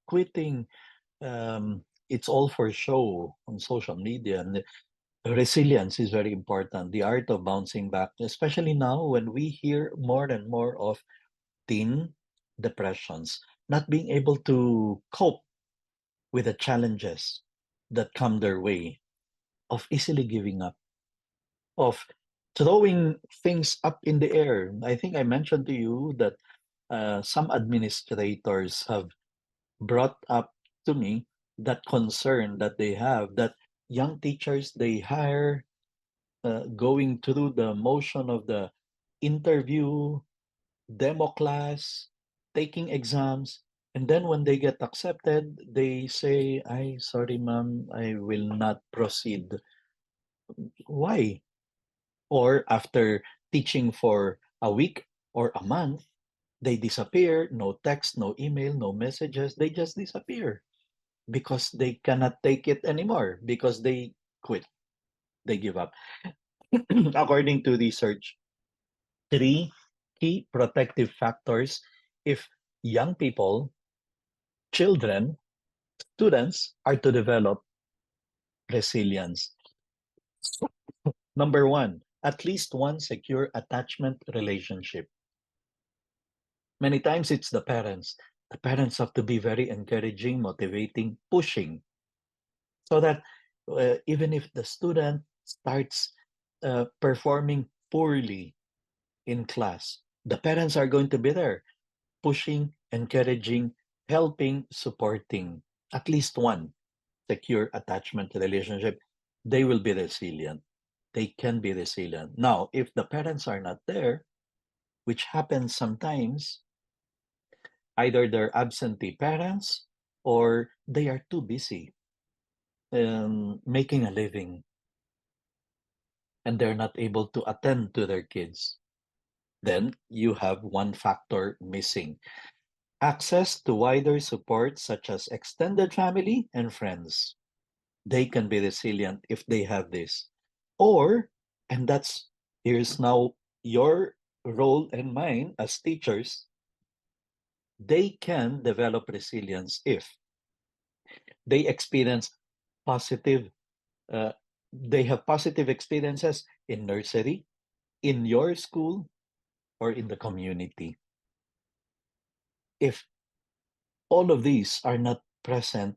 quitting. It's all for show on social media. And resilience is very important. The art of bouncing back, especially now when we hear more and more of teen depressions, not being able to cope with the challenges that come their way, of easily giving up, of throwing things up in the air. I think I mentioned to you that some administrators have brought up to me that concern that they have, that young teachers they hire, going through the motion of the interview, demo class, taking exams, and then when they get accepted, they say, "I sorry, ma'am, I will not proceed." Why? Or after teaching for a week or a month, they disappear. No text, no email, no messages. They just disappear because they cannot take it anymore, because they quit, they give up. According to research, three key protective factors if young people, children, students are to develop resilience. Number one, at least one secure attachment relationship. Many times it's the parents. The parents have to be very encouraging, motivating, pushing, so that even if the student starts performing poorly in class, the parents are going to be there, pushing, encouraging, helping, supporting. At least one secure attachment relationship, they will be resilient. They can be resilient. Now, if the parents are not there, which happens sometimes, either they're absentee parents or they are too busy making a living and they're not able to attend to their kids, then you have one factor missing: access to wider support, such as extended family and friends. They can be resilient if they have this. Or, and that's here's now your role and mine as teachers, they can develop resilience if they experience positive, uh, they have positive experiences in nursery, in your school, or in the community. If all of these are not present,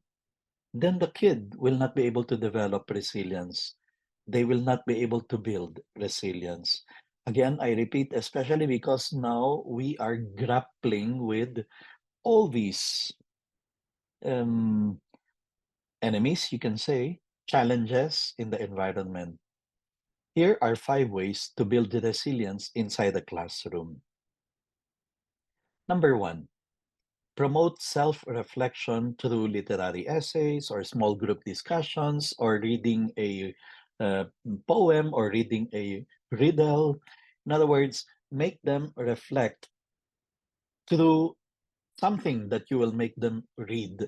then the kid will not be able to develop resilience. They will not be able to build resilience. Again, I repeat, especially because now we are grappling with all these um, enemies, you can say, challenges in the environment. Here are 5 ways to build resilience inside the classroom. Number one, promote self-reflection through literary essays or small group discussions or reading a uh, poem or reading a riddle. In other words, make them reflect through something that you will make them read.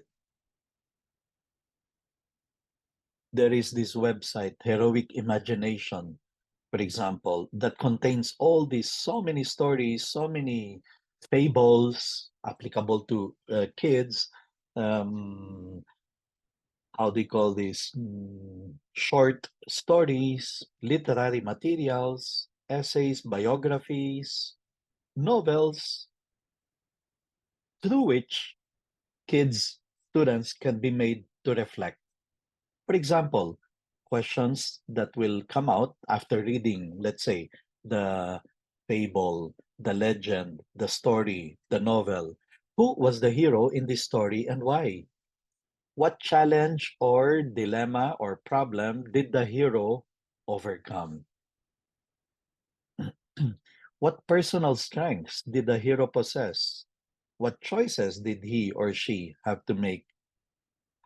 There is this website, Heroic Imagination, for example, that contains all these, so many stories, so many fables applicable to kids. Um, how do you call this? Short stories, literary materials, essays, biographies, novels, through which kids, students can be made to reflect. For example, questions that will come out after reading, let's say, the fable, the legend, the story, the novel. Who was the hero in this story and why? What challenge or dilemma or problem did the hero overcome? What personal strengths did the hero possess? What choices did he or she have to make?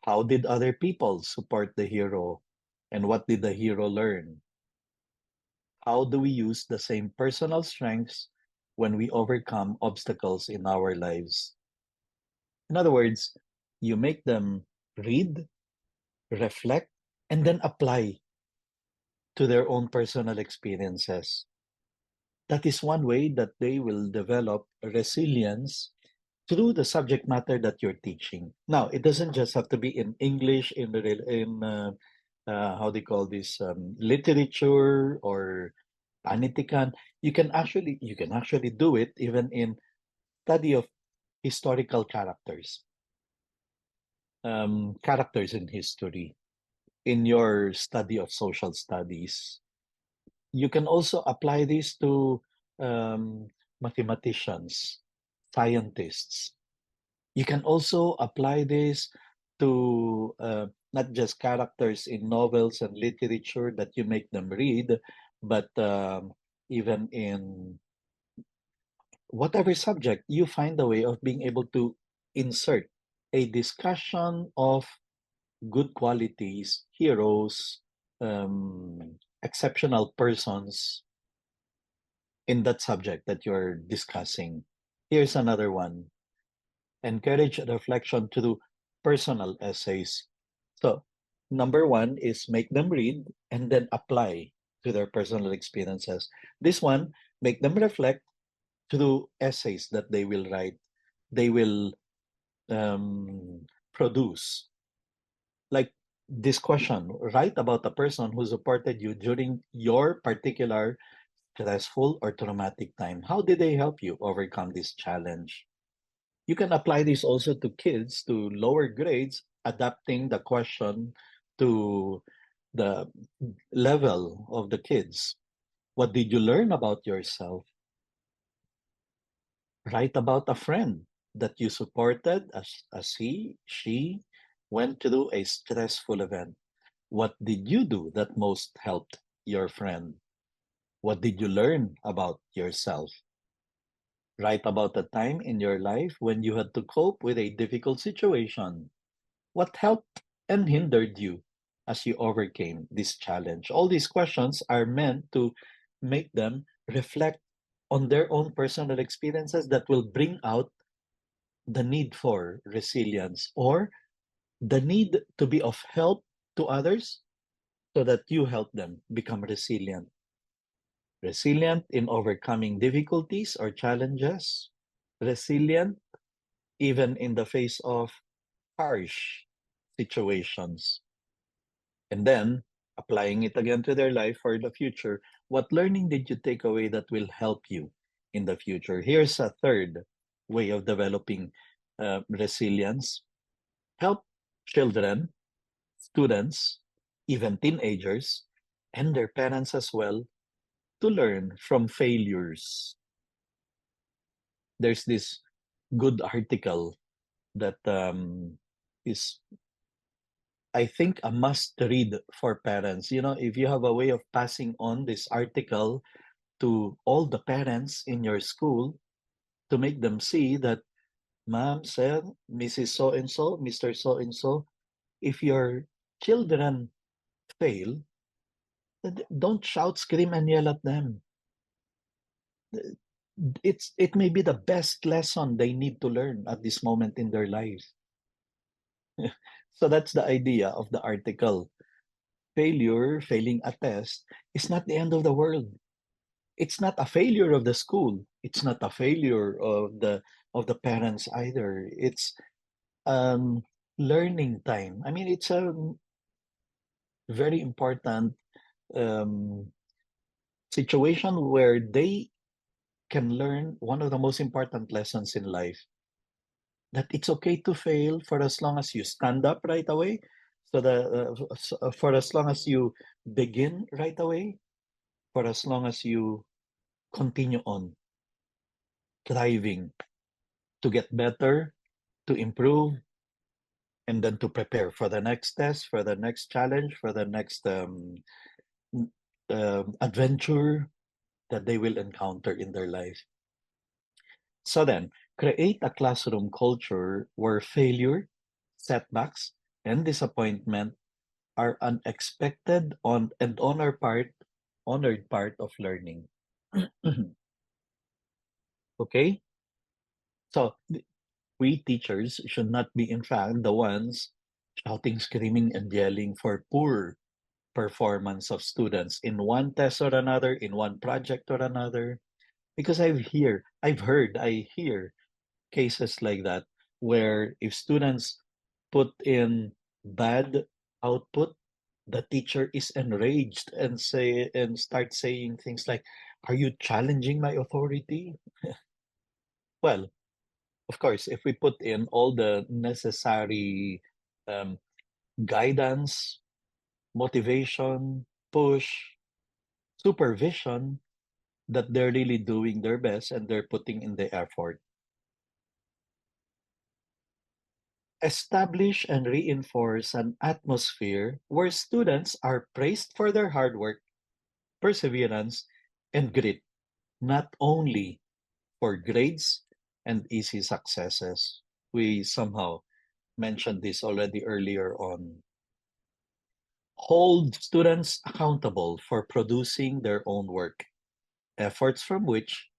How did other people support the hero? And what did the hero learn? How do we use the same personal strengths when we overcome obstacles in our lives? In other words, you make them read, reflect, and then apply to their own personal experiences. That is one way that they will develop resilience through the subject matter that you're teaching. Now, it doesn't just have to be in English, how do you call this, literature or panitikan. You can actually do it even in study of historical characters. characters in history, in your study of social studies. You can also apply this to um, mathematicians, scientists. You can also apply this to not just characters in novels and literature that you make them read, but even in whatever subject, you find a way of being able to insert a discussion of good qualities, heroes, exceptional persons in that subject that you're discussing. Here's another one: encourage reflection to do personal essays. So, number one is make them read and then apply to their personal experiences. This one, make them reflect through essays that they will write, they will produce. Like this question: write about a person who supported you during your particular stressful or traumatic time. How did they help you overcome this challenge? You can apply this also to kids to lower grades, adapting the question to the level of the kids. What did you learn about yourself? Write about a friend that you supported as she went through a stressful event. What did you do that most helped your friend? What did you learn about yourself? Write about a time in your life when you had to cope with a difficult situation. What helped and hindered you as you overcame this challenge? All these questions are meant to make them reflect on their own personal experiences that will bring out the need for resilience or the need to be of help to others so that you help them become resilient. Resilient in overcoming difficulties or challenges, resilient even in the face of harsh situations. And then applying it again to their life for the future. What learning did you take away that will help you in the future? Here's a third way of developing resilience: help children, students, even teenagers, and their parents as well to learn from failures. There's this good article that is, I think, a must read for parents. You know, if you have a way of passing on this article to all the parents in your school to make them see that, ma'am, sir, Mrs. So and so, Mr. So and so, if your children fail, don't shout, scream, and yell at them. It may be the best lesson they need to learn at this moment in their lives. So that's the idea of the article. Failing a test is not the end of the world. It's not a failure of the school. It's not a failure of the parents either. It's um, learning time. I mean, it's a very important um, situation where they can learn one of the most important lessons in life, that it's okay to fail for as long as you stand up right away. So for as long as you begin right away, for as long as you continue on thriving to get better, to improve, and then to prepare for the next test, for the next challenge, for the next adventure that they will encounter in their life. So then, create a classroom culture where failure, setbacks, and disappointment are unexpected on and honored part of learning. Okay? So we teachers should not be, in fact, the ones shouting, screaming, and yelling for poor performance of students in one test or another, in one project or another. Because I hear cases like that where if students put in bad output, the teacher is enraged and start saying things like, "Are you challenging my authority?" Well, of course, if we put in all the necessary um, guidance, motivation, push, supervision, that they're really doing their best and they're putting in the effort. Establish and reinforce an atmosphere where students are praised for their hard work, perseverance, and grit, not only for grades and easy successes. We somehow mentioned this already earlier on. Hold students accountable for producing their own work, efforts from which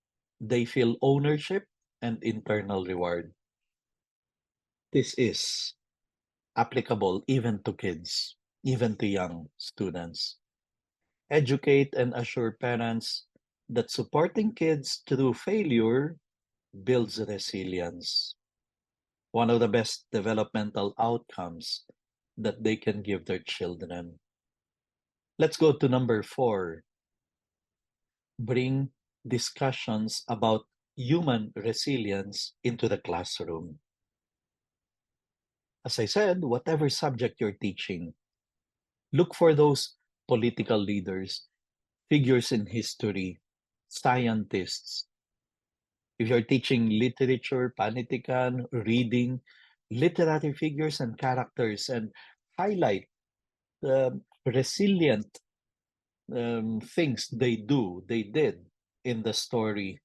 they feel ownership and internal reward. This is applicable even to kids, even to young students. Educate and assure parents that supporting kids through failure builds resilience, one of the best developmental outcomes that they can give their children. Let's go to number 4. Bring discussions about human resilience into the classroom. As I said, whatever subject you're teaching, look for those political leaders, figures in history, scientists. If you're teaching literature, panitikan, reading, literary figures and characters, and highlight the resilient things they did in the story.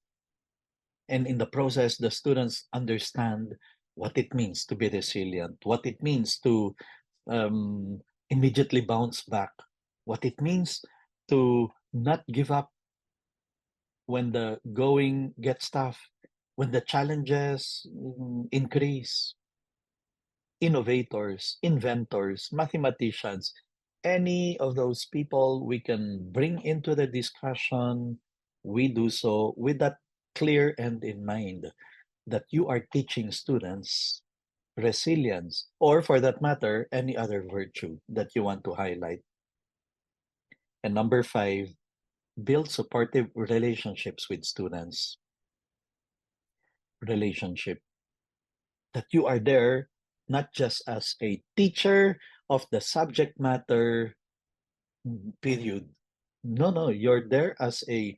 And in the process, the students understand what it means to be resilient, what it means to um, immediately bounce back, what it means to not give up when the going gets tough, when the challenges increase. Innovators, inventors, mathematicians, any of those people we can bring into the discussion, we do so with that clear end in mind that you are teaching students resilience, or for that matter, any other virtue that you want to highlight. And number 5, build supportive relationships with students. Relationship that you are there not just as a teacher of the subject matter, period. No, no, you're there as a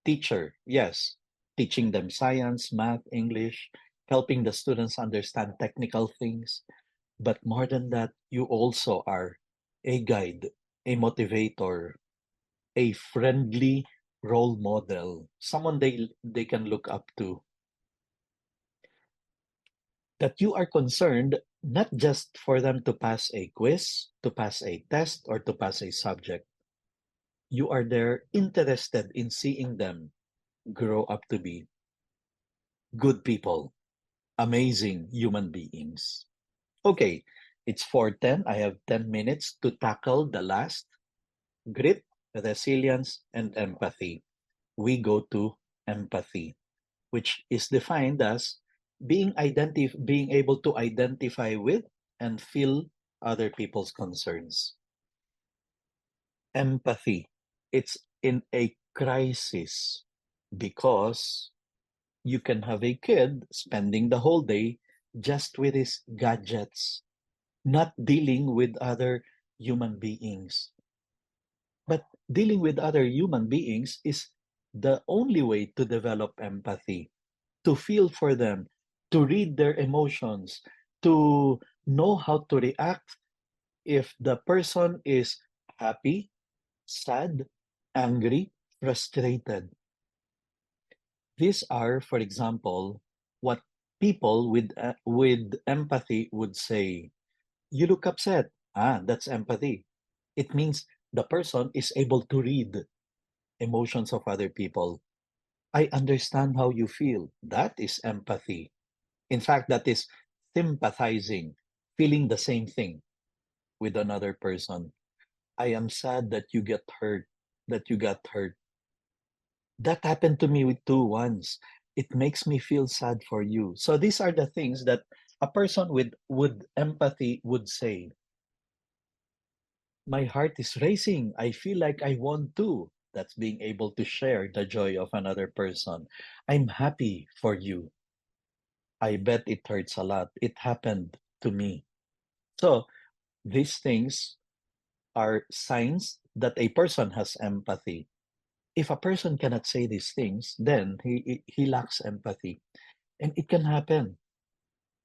teacher. Yes, teaching them science, math, English, helping the students understand technical things. But more than that, you also are a guide, a motivator, a friendly role model, someone they can look up to. That you are concerned not just for them to pass a quiz, to pass a test, or to pass a subject. You are there interested in seeing them grow up to be good people, amazing human beings. Okay, it's 4:10. I have 10 minutes to tackle the last: grit, resilience, and empathy. We go to empathy, which is defined as being able to identify with and feel other people's concerns. Empathy, it's in a crisis because you can have a kid spending the whole day just with his gadgets, not dealing with other human beings. But dealing with other human beings is the only way to develop empathy, to feel for them, to read their emotions, to know how to react if the person is happy, sad, angry, frustrated. These are, for example, what people with empathy would say. You look upset. Ah, that's empathy. It means the person is able to read emotions of other people. I understand how you feel. That is empathy. In fact, that is sympathizing, feeling the same thing with another person. I am sad that you get hurt, that you got hurt. That happened to me with two once. It makes me feel sad for you. So these are the things that a person with empathy would say. My heart is racing. I feel like I want to. That's being able to share the joy of another person. I'm happy for you. I bet it hurts a lot. It happened to me. So these things are signs that a person has empathy. If a person cannot say these things, then he lacks empathy. And it can happen.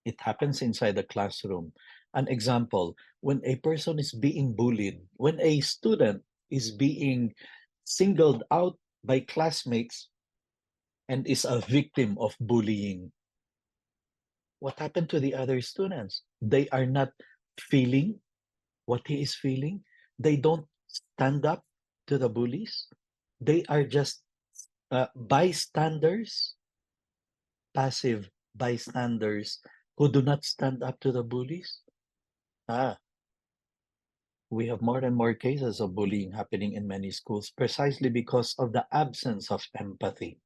It happens inside the classroom. An example, when a person is being bullied, when a student is being singled out by classmates and is a victim of bullying, what happened to the other students? They are not feeling what he is feeling. They don't stand up to the bullies. They are just bystanders, passive bystanders who do not stand up to the bullies. Ah, we have more and more cases of bullying happening in many schools precisely because of the absence of empathy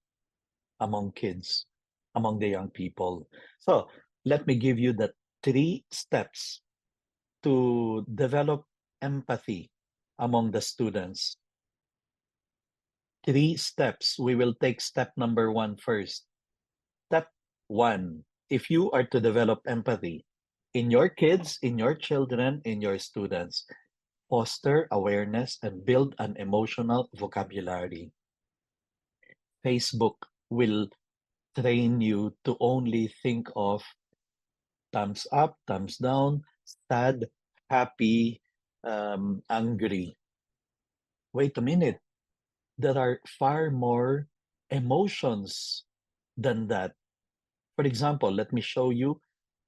among kids, among the young people. So, let me give you the 3 steps to develop empathy among the students. 3 steps. We will take step number 1 first. Step 1. If you are to develop empathy in your kids, in your children, in your students, foster awareness and build an emotional vocabulary. Facebook will train you to only think of thumbs up, thumbs down, sad, happy, angry. Wait a minute. There are far more emotions than that. For example, let me show you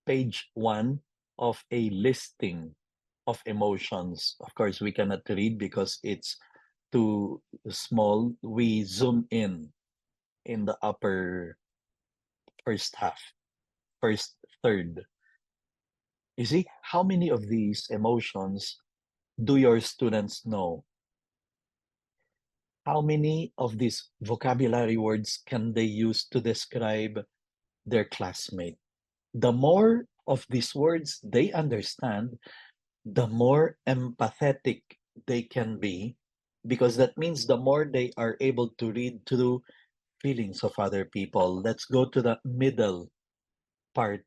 page 1 of a listing of emotions. Of course, we cannot read because it's too small. We zoom in the upper first half, first third. You see, how many of these emotions do your students know? How many of these vocabulary words can they use to describe their classmate? The more of these words they understand, the more empathetic they can be, because that means the more they are able to read through feelings of other people. Let's go to the middle part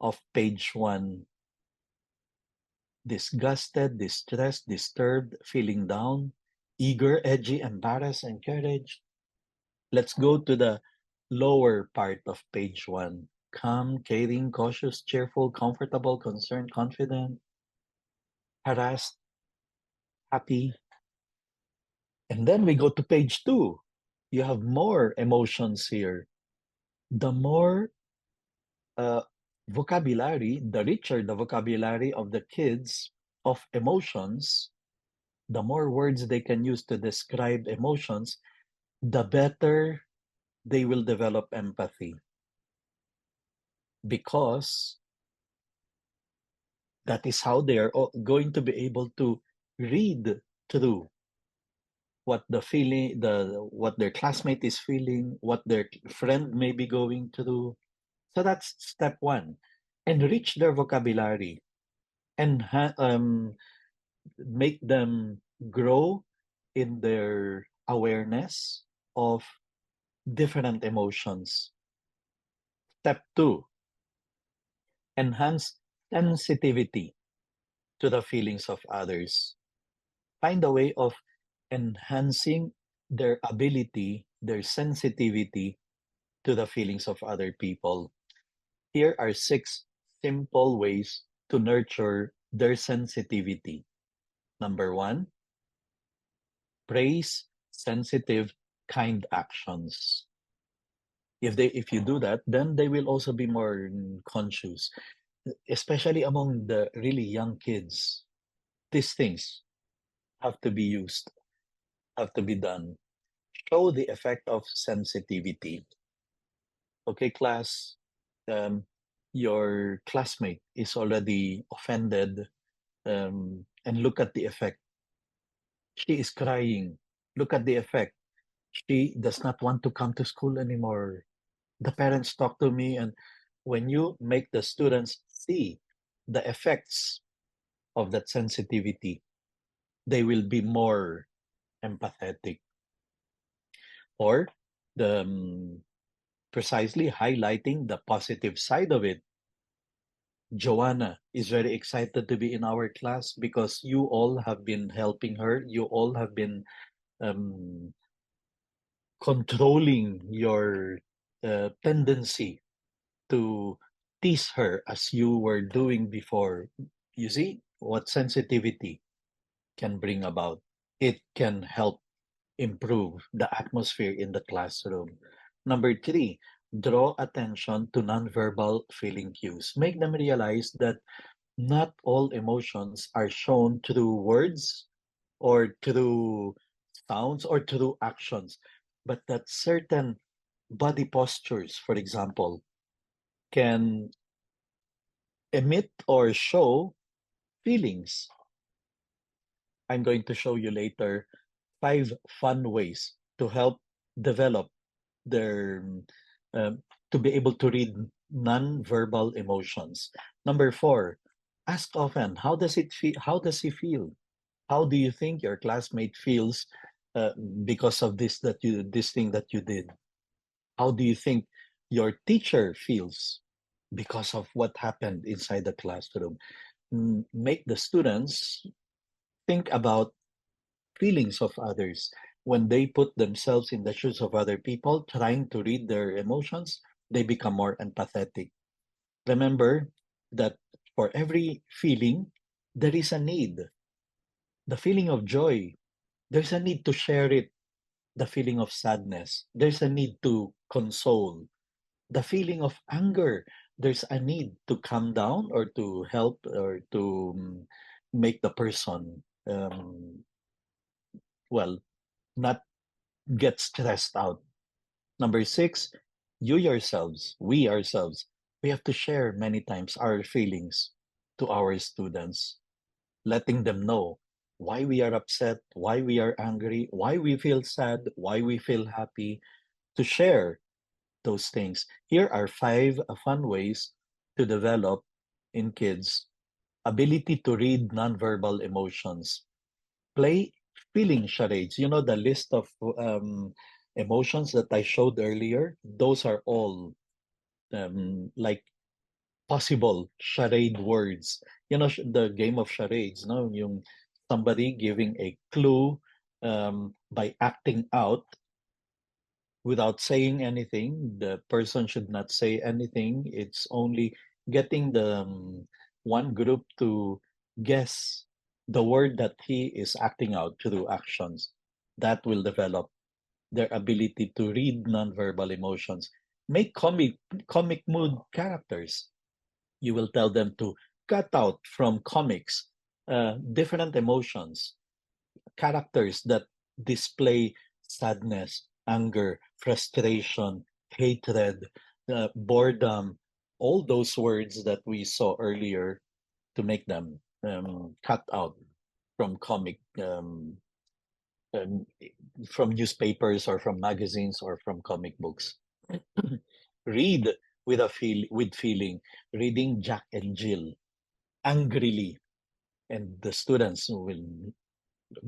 of page 1. Disgusted, distressed, disturbed, feeling down, eager, edgy, embarrassed, encouraged. Let's go to the lower part of page 1. Calm, caring, cautious, cheerful, comfortable, concerned, confident, harassed, happy. And then we go to page 2. You have more emotions here. The more uh, vocabulary, the richer the vocabulary of the kids of emotions, the more words they can use to describe emotions, the better they will develop empathy. Because that is how they are going to be able to read through what the feeling, what their classmate is feeling, what their friend may be going through. So that's step 1. Enrich their vocabulary and make them grow in their awareness of different emotions. Step 2, enhance sensitivity to the feelings of others. Find a way of enhancing their ability, their sensitivity to the feelings of other people. Here are 6 simple ways to nurture their sensitivity. Number 1, praise sensitive, kind actions. If you do that, then they will also be more conscious, especially among the really young kids. These things have to be used, have to be done. Show the effect of sensitivity. Okay, class, your classmate is already offended, and look at the effect. She is crying. Look at the effect. She does not want to come to school anymore. The parents talk to me, and when you make the students see the effects of that sensitivity, they will be more empathetic. Or the precisely highlighting the positive side of it. Joanna is very excited to be in our class because you all have been helping her. You all have been um, controlling your tendency to tease her as you were doing before. You see what sensitivity can bring about. It can help improve the atmosphere in the classroom. Number three, draw attention to nonverbal feeling cues. Make them realize that not all emotions are shown through words or through sounds or through actions, but that certain body postures, for example, can emit or show feelings. I'm going to show you later 5 fun ways to help develop their um, to be able to read non-verbal emotions. Number four, ask often, how does it feel? How does he feel? How do you think your classmate feels uh, because of this thing that you did? How do you think your teacher feels because of what happened inside the classroom? Make the students think about feelings of others. When they put themselves in the shoes of other people, trying to read their emotions, they become more empathetic. Remember that for every feeling, there is a need. The feeling of joy, there's a need to share it. The feeling of sadness, there's a need to console. The feeling of anger, there's a need to calm down or to help or to make the person, well, not get stressed out. Number six, you yourselves, we ourselves, we have to share many times our feelings to our students, letting them know why we are upset, why we are angry, why we feel sad, why we feel happy, to share those things. Here are 5 fun ways to develop in kids ability to read nonverbal emotions. Play feeling charades. You know the list of emotions that I showed earlier? Those are all like possible charade words. You know, the game of charades, no? Yung somebody giving a clue by acting out without saying anything. The person should not say anything. It's only getting the one group to guess the word that he is acting out through actions. That will develop their ability to read nonverbal emotions. Make comic mood characters. You will tell them to cut out from comics different emotions, characters that display sadness, anger, frustration, hatred, boredom, all those words that we saw earlier, to make them cut out from um, from newspapers or from magazines or from comic books. Read with feeling, reading Jack and Jill angrily, and the students will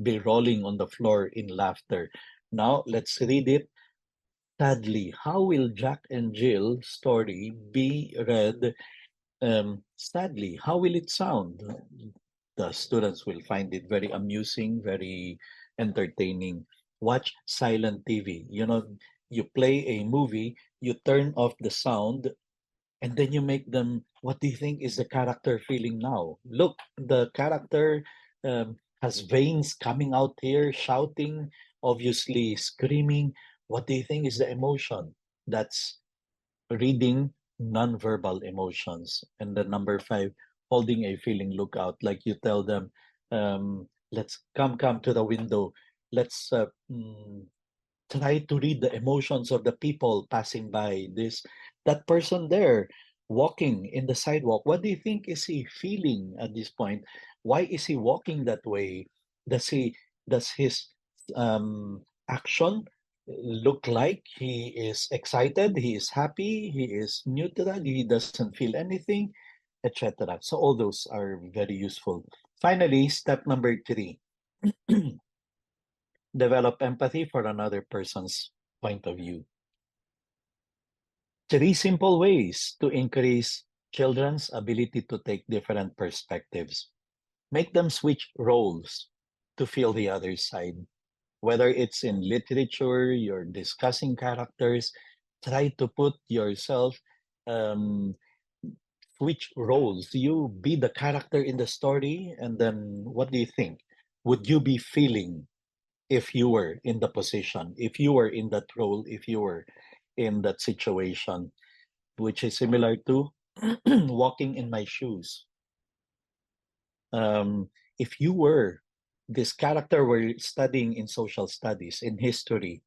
be rolling on the floor in laughter. Now let's read it sadly. How will Jack and Jill story be read sadly? How will it sound? The students will find it very amusing, very entertaining. Watch silent TV. You know, you play a movie, you turn off the sound, and then you make them, what do you think is the character feeling now? Look, the character has veins coming out here, shouting, obviously screaming. What do you think is the emotion? That's reading nonverbal emotions. And the number five, holding a feeling lookout. Like you tell them, let's come to the window. Let's try to read the emotions of the people passing by. That person there walking in the sidewalk, what do you think is he feeling at this point? Why is he walking that way? Does his action look like he is excited, he is happy, he is neutral, he doesn't feel anything, etc. So all those are very useful. Finally, step number three, develop empathy for another person's point of view. 3 simple ways to increase children's ability to take different perspectives. Make them switch roles to feel the other side. Whether it's in literature, you're discussing characters, try to put yourself, um, switch roles. You be the character in the story, and then what do you think? Would you be feeling if you were in the position, if you were in that role, if you were in that situation, which is similar to walking in my shoes. If you were this character were studying in social studies, in history,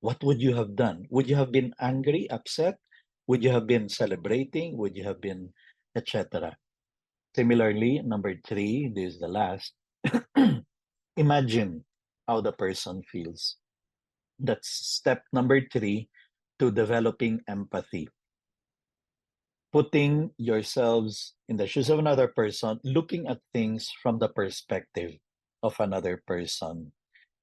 what would you have done? Would you have been angry, upset? Would you have been celebrating? Would you have been etc.? Similarly, number three, this is the last. Imagine how the person feels. That's step number three to developing empathy. Putting yourselves in the shoes of another person, looking at things from the perspective of another person.